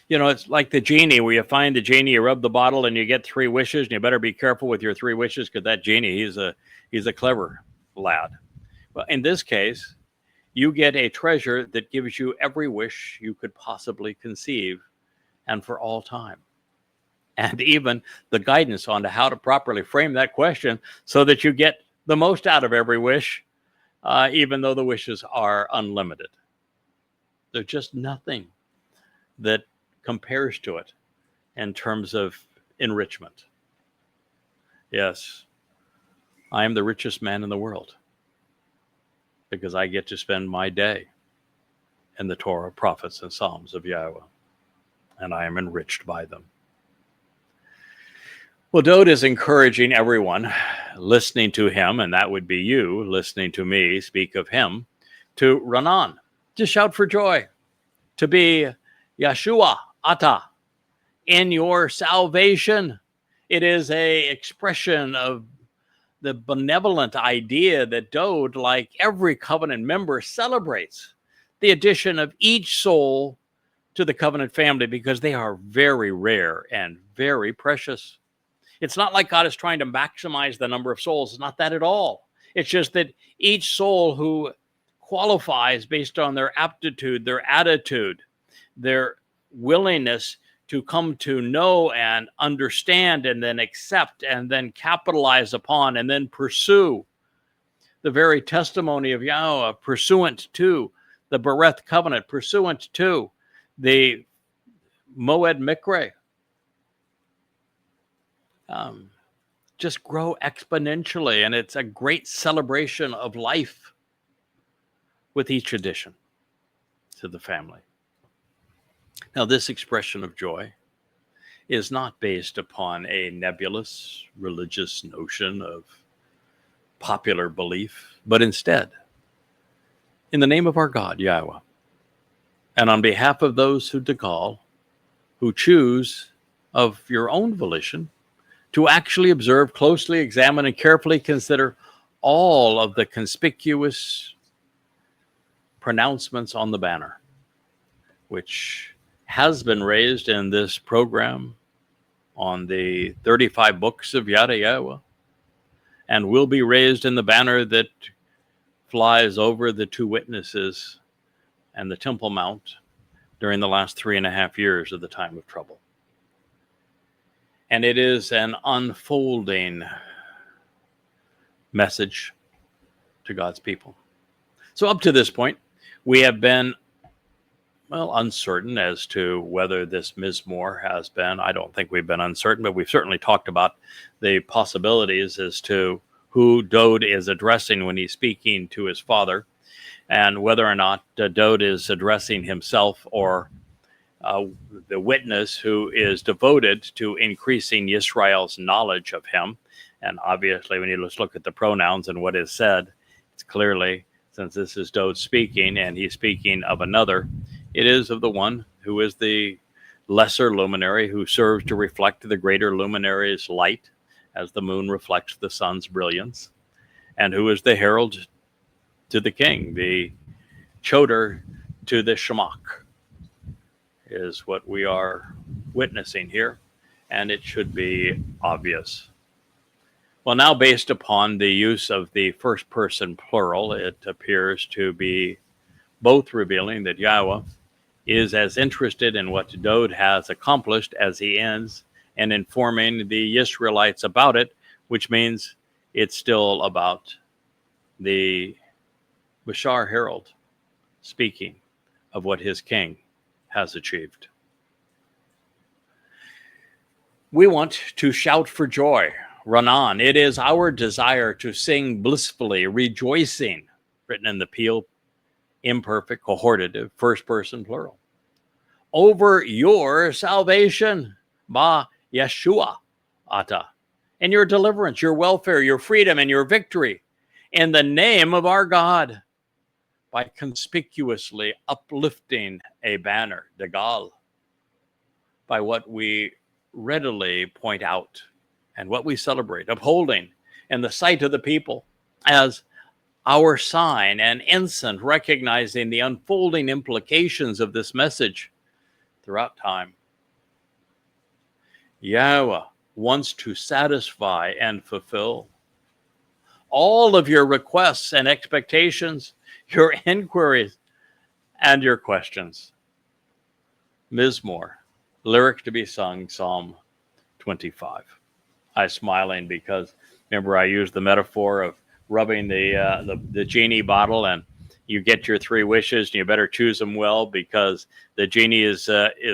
You know, it's like the genie, where you find the genie, you rub the bottle, and you get 3 wishes, and you better be careful with your 3 wishes, because that genie, he's a clever lad. Well, in this case, you get a treasure that gives you every wish you could possibly conceive, and for all time. And even the guidance on how to properly frame that question so that you get the most out of every wish, even though the wishes are unlimited. There's just nothing that compares to it in terms of enrichment. Yes, I am the richest man in the world because I get to spend my day in the Torah, prophets, and Psalms of Yahowah, and I am enriched by them. Well, Dowd is encouraging everyone listening to him, and that would be you listening to me speak of him, to run on, to shout for joy, to be Yeshua Ata in your salvation. It is a expression of the benevolent idea that Dowd, like every covenant member, celebrates the addition of each soul to the covenant family, because they are very rare and very precious. It's not like God is trying to maximize the number of souls. It's not that at all. It's just that each soul who qualifies based on their aptitude, their attitude, their willingness to come to know and understand and then accept and then capitalize upon and then pursue the very testimony of Yahowah, pursuant to the Bereth covenant, pursuant to the Moed Mikre, just grow exponentially. And it's a great celebration of life with each addition to the family. Now, this expression of joy is not based upon a nebulous religious notion of popular belief, but instead, in the name of our God, Yahowah, and on behalf of those who decall, who choose of your own volition to actually observe, closely examine, and carefully consider all of the conspicuous pronouncements on the banner, which has been raised in this program on the 35 books of Yada Yahowah, and will be raised in the banner that flies over the 2 witnesses and the Temple Mount during the last 3.5 years of the time of trouble. And it is an unfolding message to God's people. So up to this point, we have been uncertain as to whether this Mizmor has been. I don't think we've been uncertain, but we've certainly talked about the possibilities as to who Dowd is addressing when he's speaking to his father, and whether or not Dowd is addressing himself or the witness who is devoted to increasing Israel's knowledge of him. And obviously, when you just look at the pronouns and what is said, it's clearly, since this is Dowd speaking and he's speaking of another, it is of the one who is the lesser luminary who serves to reflect the greater luminary's light as the moon reflects the sun's brilliance, and who is the herald to the king, the Choter to the Shemach, is what we are witnessing here, and it should be obvious. Well, now, based upon the use of the first person plural, it appears to be both revealing that Yahowah is as interested in what Dowd has accomplished as he is, and informing the Israelites about it, which means it's still about the Bashar herald speaking of what his king has achieved. We want to shout for joy, run on. It is our desire to sing blissfully, rejoicing, written in the Peel, imperfect, cohortative, first person plural, over your salvation, Ba Yeshua Ata, and your deliverance, your welfare, your freedom, and your victory, in the name of our God, by conspicuously uplifting a banner, Degal, by what we readily point out and what we celebrate, upholding in the sight of the people as our sign and ensign, recognizing the unfolding implications of this message throughout time. Yahowah wants to satisfy and fulfill all of your requests and expectations, your inquiries, and your questions. Mizmor, lyric to be sung, Psalm 25. I'm smiling because, remember, I used the metaphor of rubbing the genie bottle, and you get your three wishes, and you better choose them well, because the genie is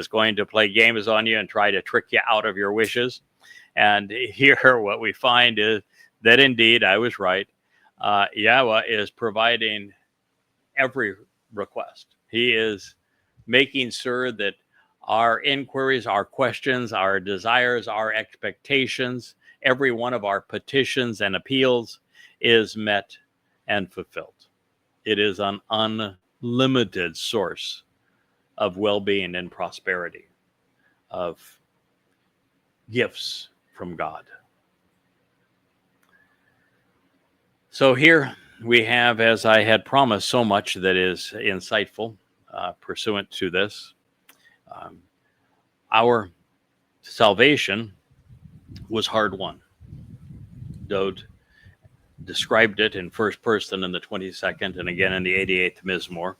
going to play games on you and try to trick you out of your wishes. And here, what we find is that indeed I was right. Yahowah is providing every request. He is making sure that our inquiries, our questions, our desires, our expectations, every one of our petitions and appeals is met and fulfilled. It is an unlimited source of well-being and prosperity, of gifts from God. So here we have, as I had promised, so much that is insightful pursuant to this. Our salvation was hard won. Dowd described it in first person in the 22nd and again in the 88th Mizmor,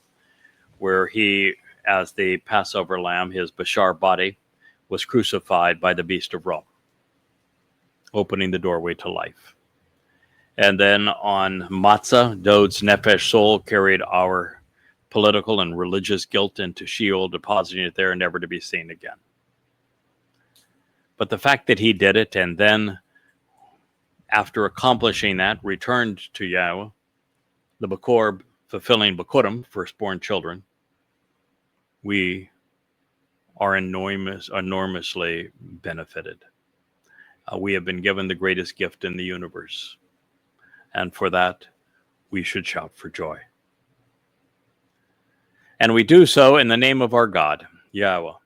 where he, as the Passover lamb, his Bashar body, was crucified by the beast of Rome, opening the doorway to life. And then on Matzah, Dowd's Nefesh soul carried our political and religious guilt into Sheol, depositing it there never to be seen again. But the fact that he did it, and then after accomplishing that, returned to Yahowah, the Bakor, fulfilling Bakurim, firstborn children, we are enormously benefited. We have been given the greatest gift in the universe. And for that, we should shout for joy. And we do so in the name of our God, Yahowah,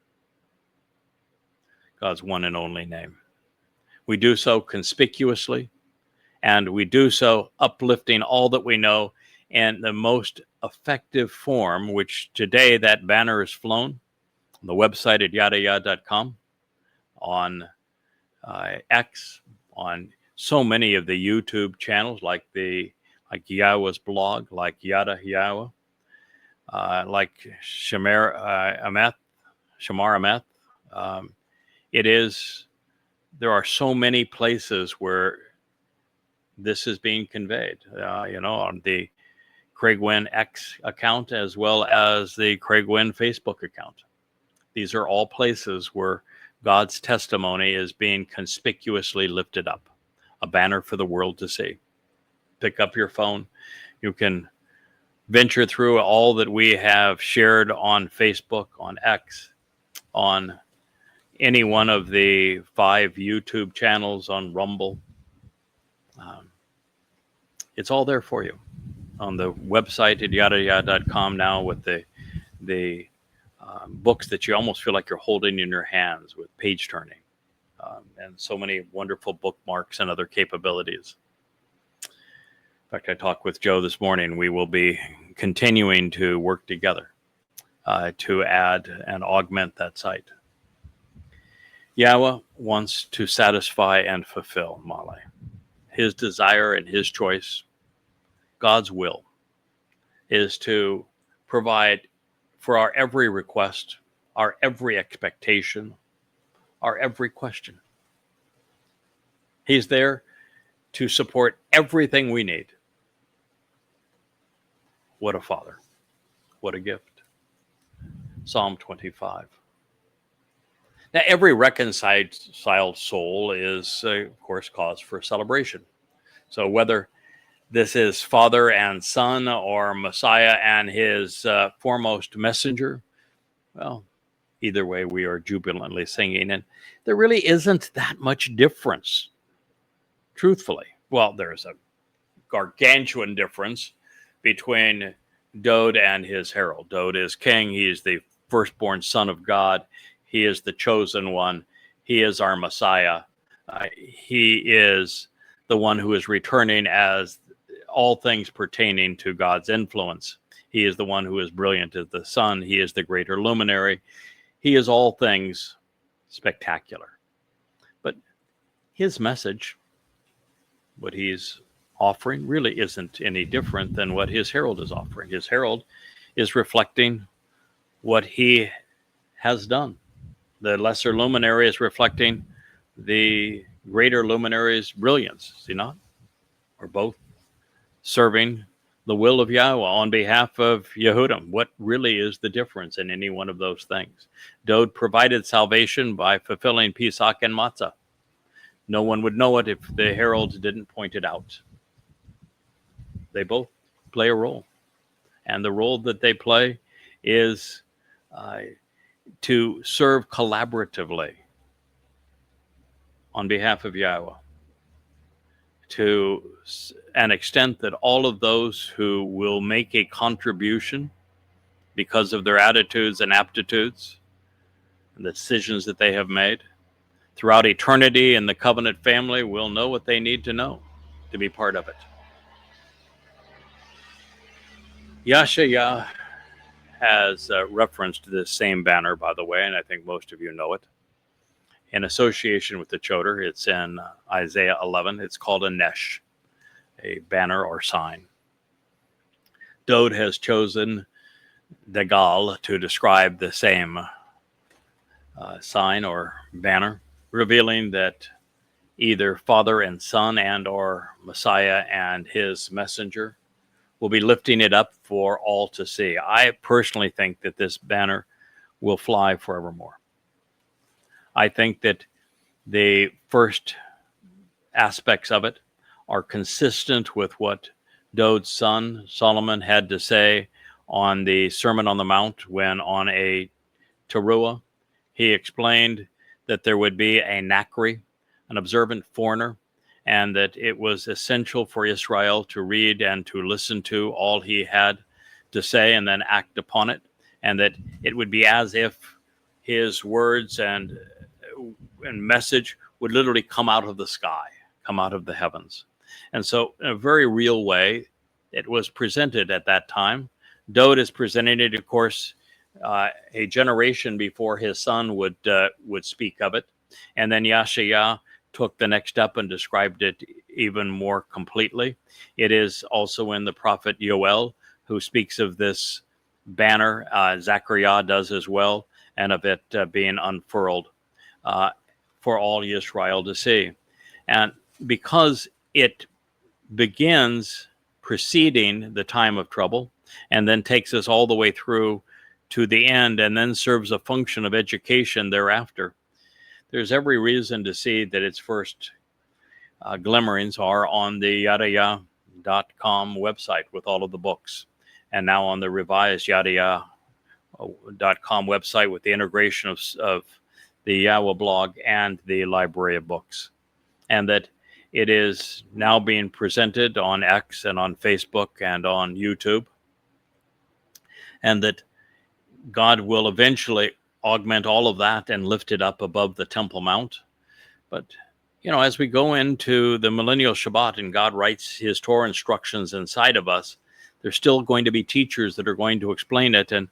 God's one and only name. We do so conspicuously, and we do so uplifting all that we know in the most effective form, which today that banner is flown on the website at yadayah.com, on X, on so many of the YouTube channels, like Yahowah's blog, like Yada Yahowah, like Shamar Amath. There are so many places where this is being conveyed, on the Craig Wynn X account as well as the Craig Wynn Facebook account. These are all places where God's testimony is being conspicuously lifted up, a banner for the world to see. pick up your phone. You can venture through all that we have shared on Facebook, on X, on any one of the 5 YouTube channels, on Rumble. It's all there for you on the website at yadayah.com now, with the books that you almost feel like you're holding in your hands with page turning, and so many wonderful bookmarks and other capabilities. In fact, I talked with Joe this morning. We will be continuing to work together to add and augment that site. Yahweh wants to satisfy and fulfill, Male. His desire and his choice, God's will, is to provide for our every request, our every expectation, our every question. He's there to support everything we need. What a father. What a gift. Psalm 25. Now, every reconciled soul is, of course, cause for celebration. So whether this is Father and Son, or Messiah and his foremost messenger, well, either way, we are jubilantly singing. And there really isn't that much difference, truthfully. Well, there's a gargantuan difference between Dowd and his herald. Dowd is king. He is the firstborn son of God. He is the chosen one. He is our Messiah. He is the one who is returning as all things pertaining to God's influence. He is the one who is brilliant as the sun. He is the greater luminary. He is all things spectacular. But his message, what he's offering, really isn't any different than what his herald is offering. His herald is reflecting what he has done. The lesser luminary is reflecting the greater luminary's brilliance, see not? Or both serving the will of Yahweh on behalf of Yehudim. What really is the difference in any one of those things? Dowd provided salvation by fulfilling Pesach and Matzah. No one would know it if the herald didn't point it out. They both play a role. And the role that they play is to serve collaboratively on behalf of Yahweh, to an extent that all of those who will make a contribution because of their attitudes and aptitudes and the decisions that they have made throughout eternity in the covenant family will know what they need to know to be part of it. Yahshua has referenced this same banner, by the way, and I think most of you know it, in association with the Choter. It's in Isaiah 11. It's called a nesh, a banner or sign. Dowd has chosen Dagal to describe the same sign or banner, revealing that either Father and Son and or Messiah and his messenger will be lifting it up for all to see. I personally think that this banner will fly forevermore. I think that the first aspects of it are consistent with what Dowd's son Solomon had to say on the Sermon on the Mount, when on a Towrah he explained that there would be a Nakri, an observant foreigner, and that it was essential for Israel to read and to listen to all he had to say and then act upon it, and that it would be as if his words and message would literally come out of the sky, come out of the heavens. And so in a very real way, it was presented at that time. Dowd is presenting it, of course, a generation before his son would speak of it. And then Yahshua took the next step and described it even more completely. It is also in the prophet Yoel, who speaks of this banner. Zakar does as well, and of it being unfurled for all Israel to see. And because it begins preceding the time of trouble and then takes us all the way through to the end and then serves a function of education thereafter, there's every reason to see that its first glimmerings are on the Yada Yah website with all of the books, and now on the revised Yada Yahowah.com website with the integration of the Yahowah blog and the library of books, and that it is now being presented on X and on Facebook and on YouTube, and that God will eventually augment all of that and lift it up above the Temple Mount. But, as we go into the millennial Shabbat and God writes his Torah instructions inside of us, there's still going to be teachers that are going to explain it. And,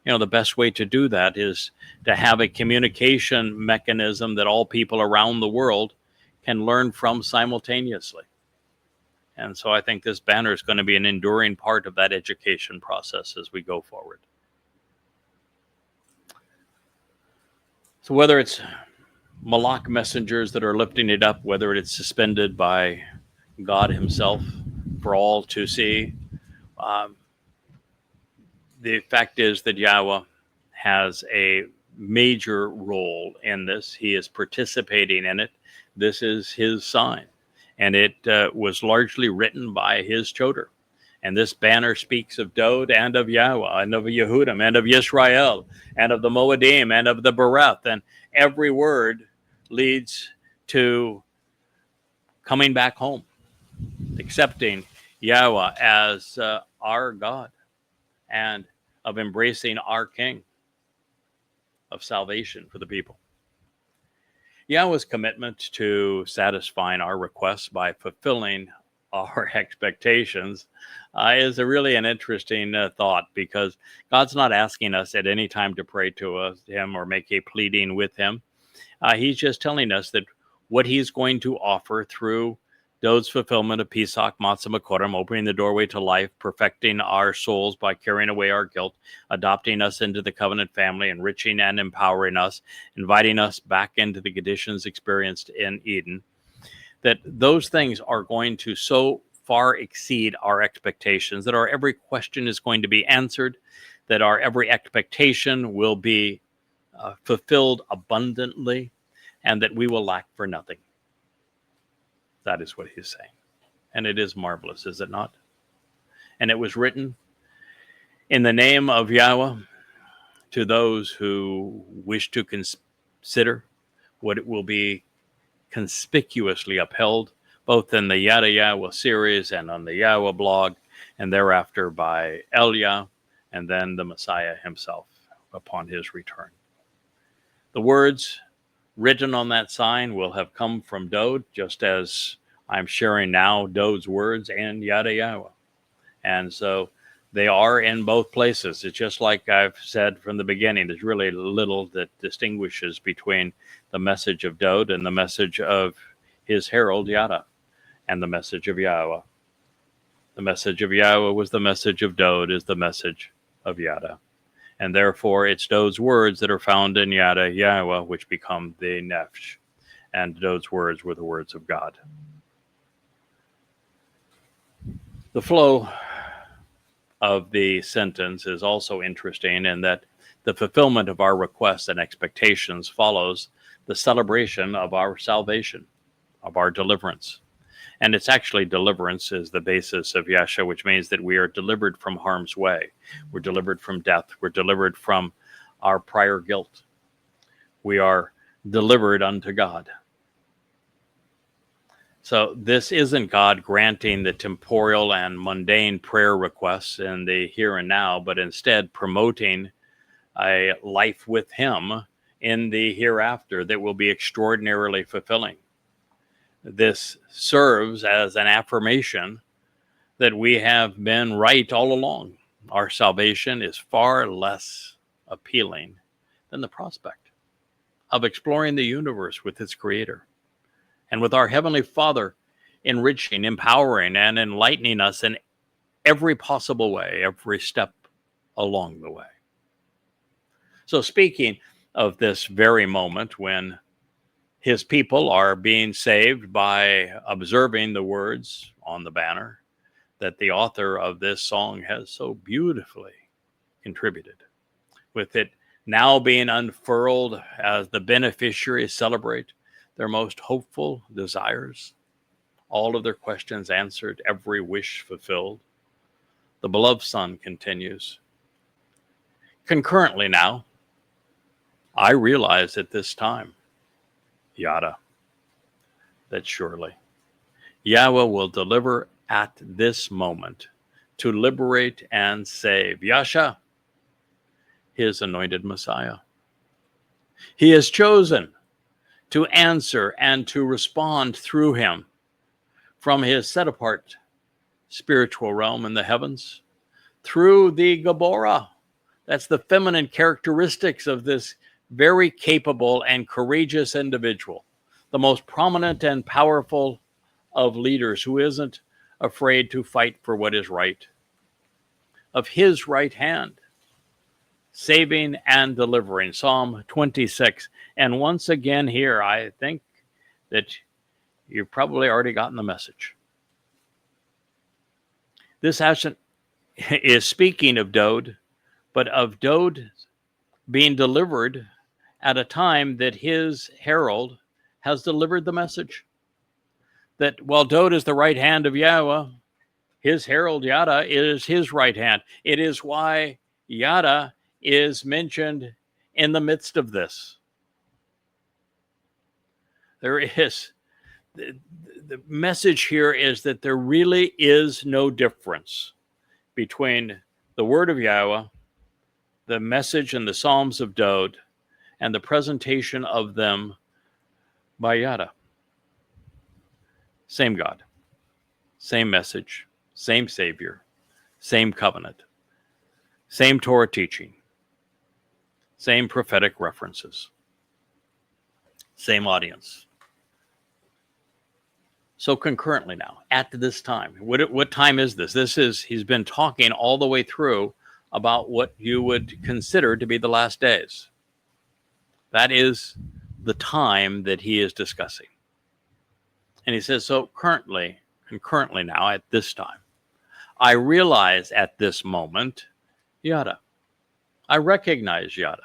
the best way to do that is to have a communication mechanism that all people around the world can learn from simultaneously. And so I think this banner is going to be an enduring part of that education process as we go forward. So whether it's Malach messengers that are lifting it up, whether it's suspended by God himself for all to see, the fact is that Yahweh has a major role in this. He is participating in it. This is his sign. And it was largely written by his Choter. And this banner speaks of Dowd and of Yahweh and of Yehudim and of Yisrael and of the Moadim and of the Bereth. And every word leads to coming back home, accepting Yahweh as our God, and of embracing our King of salvation for the people. Yahweh's commitment to satisfying our requests by fulfilling our expectations is really an interesting thought, because God's not asking us at any time to pray to him or make a pleading with him. He's just telling us that what he's going to offer through Dowd's fulfillment of Pesach, Matzah Makorim, opening the doorway to life, perfecting our souls by carrying away our guilt, adopting us into the covenant family, enriching and empowering us, inviting us back into the conditions experienced in Eden, that those things are going to so far exceed our expectations that our every question is going to be answered, that our every expectation will be fulfilled abundantly, and that we will lack for nothing. That is what he's saying. And it is marvelous, is it not? And it was written in the name of Yahweh to those who wish to consider what it will be conspicuously upheld, both in the Yada Yahowah series and on the Yahowah blog, and thereafter by Elia, and then the Messiah himself upon his return. The words written on that sign will have come from Dowd, just as I'm sharing now Dowd's words and Yada Yahowah. And so they are in both places. It's just like I've said from the beginning, there's really little that distinguishes between the message of Dowd and the message of his herald Yada and the message of Yahweh. The message of Yahweh was the message of Dowd, is the message of Yada. And therefore, it's Dowd's words that are found in Yada Yahowah, which become the nefesh. And Dowd's words were the words of God. The flow of the sentence is also interesting in that the fulfillment of our requests and expectations follows the celebration of our salvation, of our deliverance. And it's actually deliverance is the basis of Yasha, which means that we are delivered from harm's way. We're delivered from death. We're delivered from our prior guilt. We are delivered unto God. So this isn't God granting the temporal and mundane prayer requests in the here and now, but instead promoting a life with him in the hereafter that will be extraordinarily fulfilling. This serves as an affirmation that we have been right all along. Our salvation is far less appealing than the prospect of exploring the universe with its creator and with our Heavenly Father enriching, empowering, and enlightening us in every possible way, every step along the way. So speaking of this very moment when his people are being saved by observing the words on the banner that the author of this song has so beautifully contributed, with it now being unfurled as the beneficiaries celebrate their most hopeful desires, all of their questions answered, every wish fulfilled. The beloved Son continues. Concurrently now, I realize at this time, Yada, that surely Yahweh will deliver at this moment to liberate and save Yasha, his anointed Messiah. He has chosen to answer and to respond through him from his set-apart spiritual realm in the heavens through the Gabora. That's the feminine characteristics of this very capable and courageous individual, the most prominent and powerful of leaders who isn't afraid to fight for what is right, of his right hand, saving and delivering. Psalm 26. And once again here, I think that you've probably already gotten the message. This action is speaking of Dowd, but of Dowd being delivered at a time that his herald has delivered the message. That while Dowd is the right hand of Yahweh, his herald Yada is his right hand. It is why Yada is mentioned in the midst of this. There is, the message here is that there really is no difference between the word of Yahweh, the message and the Psalms of Dowd, and the presentation of them by Yada. Same God, same message, same Savior, same covenant, same Torah teaching, same prophetic references, same audience. So concurrently now, at this time, what time is this? He's been talking all the way through about what you would consider to be the last days. That is the time that he is discussing. And he says, so concurrently now, at this time, I realize at this moment, Yada. I recognize Yada.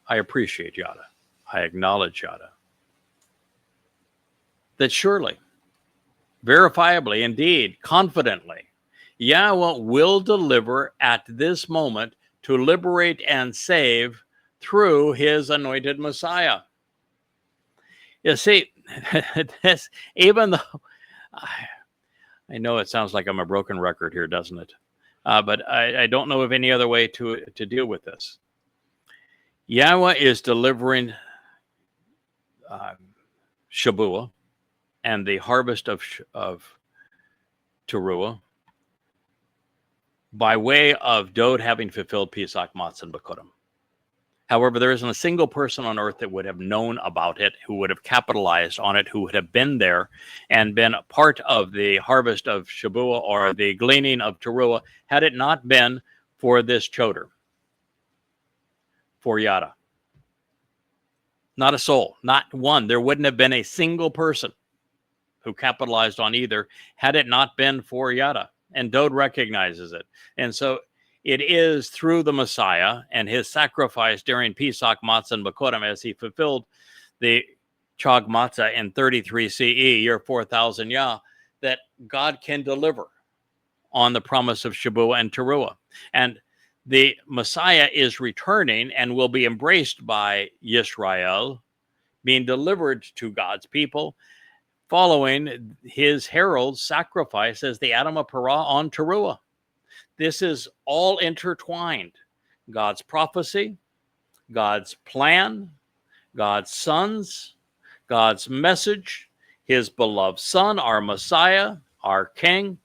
I appreciate Yada. I acknowledge Yada. That surely, verifiably, indeed, confidently, Yahweh will deliver at this moment to liberate and save through his anointed Messiah. You see, this, even though I know it sounds like I'm a broken record here, doesn't it? But I don't know of any other way to deal with this. Yahweh is delivering Shabuah and the harvest of Towrah by way of Dowd having fulfilled Pesach, Matzah, and Bekurim. However, there isn't a single person on earth that would have known about it, who would have capitalized on it, who would have been there and been a part of the harvest of Shabuah or the gleaning of Towrah, had it not been for this Choter, for Yada. Not a soul, not one. There wouldn't have been a single person who capitalized on either had it not been for Yada. And Dowd recognizes it. And so it is through the Messiah and his sacrifice during Pesach, Matzah, and Bekurim, as he fulfilled the Chag Matzah in 33 CE, year 4000 Yah, that God can deliver on the promise of Shabuah and Towrah. And the Messiah is returning and will be embraced by Yisrael, being delivered to God's people, following his herald's sacrifice as the Adamah Parah on Towrah. This is all intertwined. God's prophecy, God's plan, God's sons, God's message, his beloved Son, our Messiah, our King,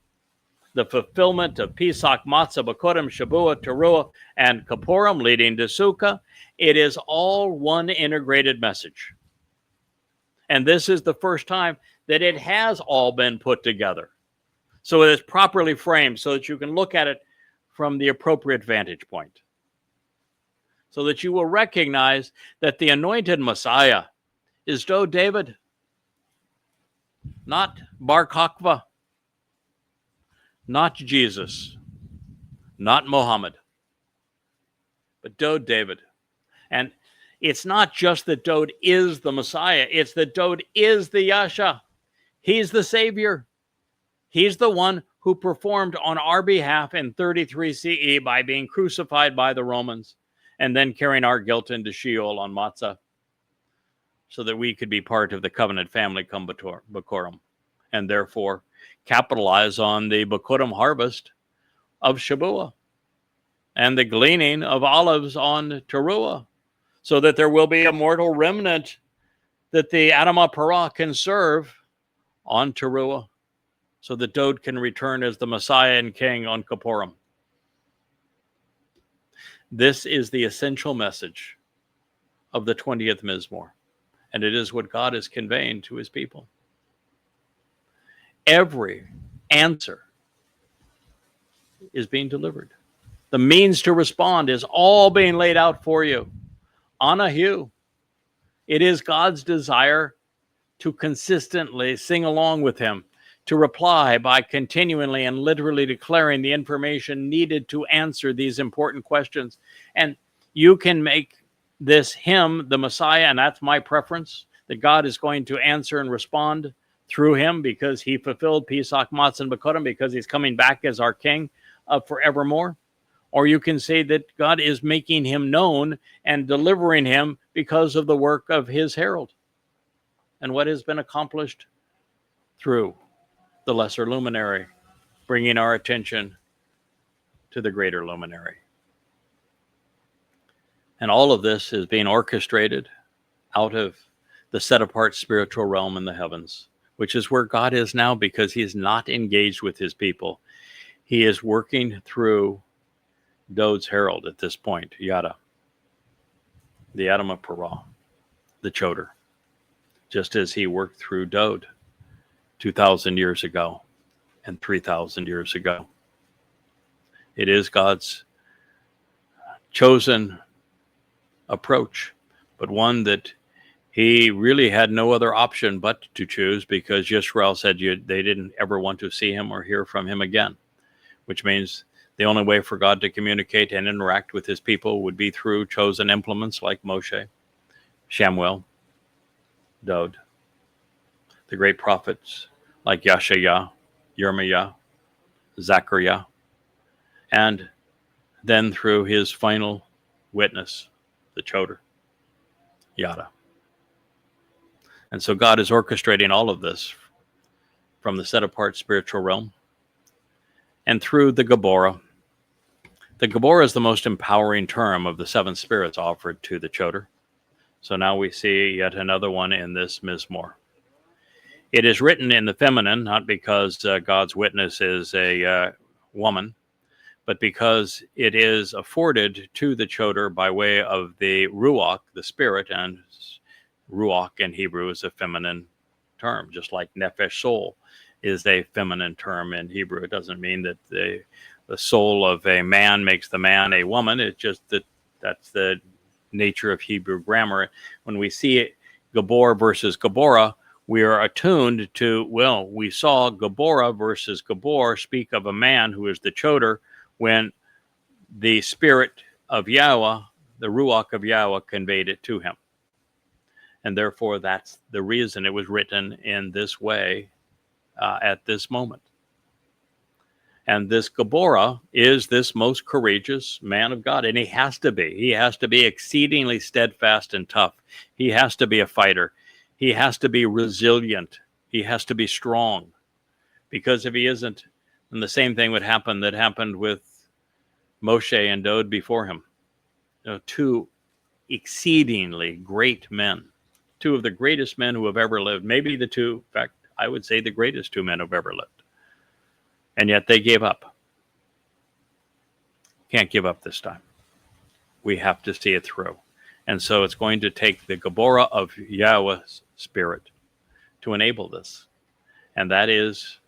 the fulfillment of Pesach, Matzah, Bekurim, Shabuah, Towrah, and Kippurim, leading to Sukkah. It is all one integrated message. And this is the first time that it has all been put together. So it is properly framed so that you can look at it from the appropriate vantage point. So that you will recognize that the anointed Messiah is Dowd David, not Bar Kokhba, not Jesus, not Muhammad, but Dowd David. And it's not just that Dowd is the Messiah, it's that Dowd is the Yasha. He's the Savior. He's the one who performed on our behalf in 33 CE by being crucified by the Romans and then carrying our guilt into Sheol on Matzah so that we could be part of the covenant family cum Bakorum and therefore capitalize on the Bakorum harvest of Shabuah and the gleaning of olives on Towrah, so that there will be a mortal remnant that the Adamah Parah can serve on Towrah, so that Dowd can return as the Messiah and King on Kippurim. This is the essential message of the 20th Mizmor, and it is what God is conveying to his people. Every answer is being delivered. The means to respond is all being laid out for you. Anahu. It is God's desire to consistently sing along with him, to reply by continually and literally declaring the information needed to answer these important questions. And you can make this him the Messiah, and that's my preference, that God is going to answer and respond through him because he fulfilled Pesach, Matzah, and Bakorim, because he's coming back as our king forevermore. Or you can say that God is making him known and delivering him because of the work of his herald and what has been accomplished through the lesser luminary, bringing our attention to the greater luminary. And all of this is being orchestrated out of the set-apart spiritual realm in the heavens, which is where God is now, because he is not engaged with his people. He is working through Dowd's herald at this point, Yada, the Adamah Parah, the Choter, just as he worked through Dowd 2,000 years ago and 3,000 years ago. It is God's chosen approach, but one that he really had no other option but to choose, because Yisrael said they didn't ever want to see him or hear from him again, which means the only way for God to communicate and interact with his people would be through chosen implements like Moshe, Shamuel, Dowd, the great prophets like Yashayah, Yirmiyah, Zakar, and then through his final witness, the Choter, Yada. And so God is orchestrating all of this from the set-apart spiritual realm and through the Geborah. The Geborah is the most empowering term of the seven spirits offered to the Choter. So now we see yet another one in this Mizmor. It is written in the feminine, not because God's witness is a woman, but because it is afforded to the Choter by way of the Ruach, the spirit, and Ruach in Hebrew is a feminine term, just like Nefesh, soul, is a feminine term in Hebrew. It doesn't mean that the soul of a man makes the man a woman. It's just that that's the nature of Hebrew grammar. When we see it, Gabor versus Geborah, we are attuned to, well, we saw Geborah versus Gabor speak of a man who is the Choter when the spirit of Yahowah, the Ruach of Yahowah, conveyed it to him. And therefore, that's the reason it was written in this way at this moment. And this Geborah is this most courageous man of God, and he has to be. He has to be exceedingly steadfast and tough. He has to be a fighter. He has to be resilient. He has to be strong. Because if he isn't, then the same thing would happen that happened with Moshe and Dowd before him. Two exceedingly great men. Two of the greatest men who have ever lived. Maybe the two, in fact, I would say the greatest two men who have ever lived. And yet they gave up. Can't give up this time. We have to see it through. And so it's going to take the Geborah of Yahweh's spirit to enable this. And that is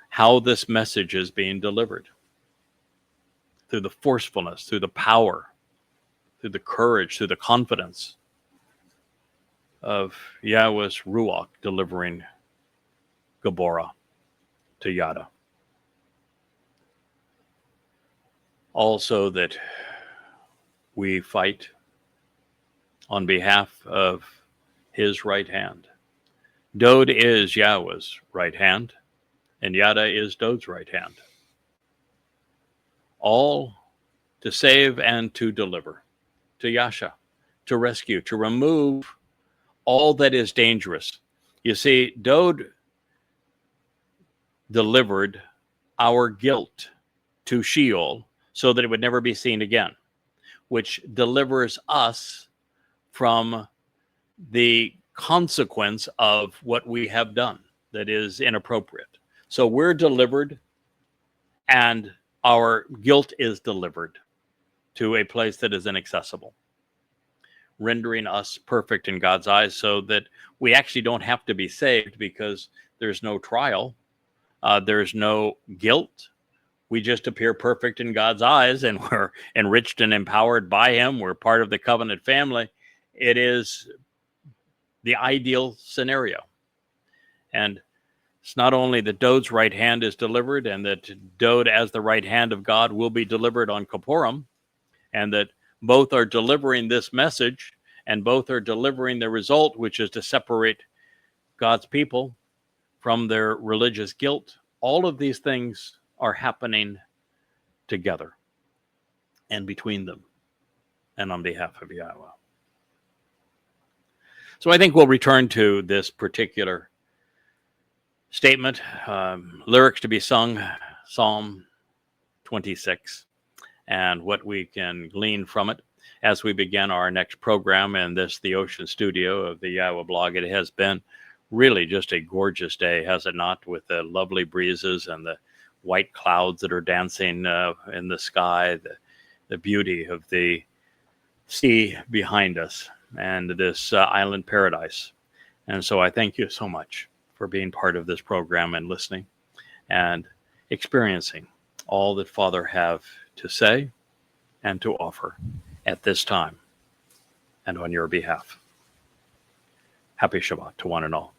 how this message is being delivered. Through the forcefulness, through the power, through the courage, through the confidence of Yahweh's Ruach delivering Geborah to Yada. Also that we fight on behalf of his right hand, Dowd is Yahweh's right hand, and Yada is Dowd's right hand. All to save and to deliver, to Yasha, to rescue, to remove all that is dangerous. You see, Dowd delivered our guilt to Sheol so that it would never be seen again, which delivers us from the consequence of what we have done that is inappropriate. So we're delivered, and our guilt is delivered to a place that is inaccessible, rendering us perfect in God's eyes so that we actually don't have to be saved because there's no trial, there's no guilt. We just appear perfect in God's eyes, and we're enriched and empowered by Him. We're part of the covenant family. It is the ideal scenario. And it's not only that Dowd's right hand is delivered, and that Dowd as the right hand of God will be delivered on Kippurim, and that both are delivering this message, and both are delivering the result, which is to separate God's people from their religious guilt. All of these things are happening together and between them and on behalf of Yahweh. So I think we'll return to this particular statement, lyrics to be sung, Psalm 26, and what we can glean from it as we begin our next program in this, the Ocean Studio of the Yahowah blog. It has been really just a gorgeous day, has it not, with the lovely breezes and the white clouds that are dancing in the sky, the beauty of the sea behind us, and this island paradise. And so I thank you so much for being part of this program and listening and experiencing all that Father have to say and to offer at this time and on your behalf. Happy Shabbat to one and all.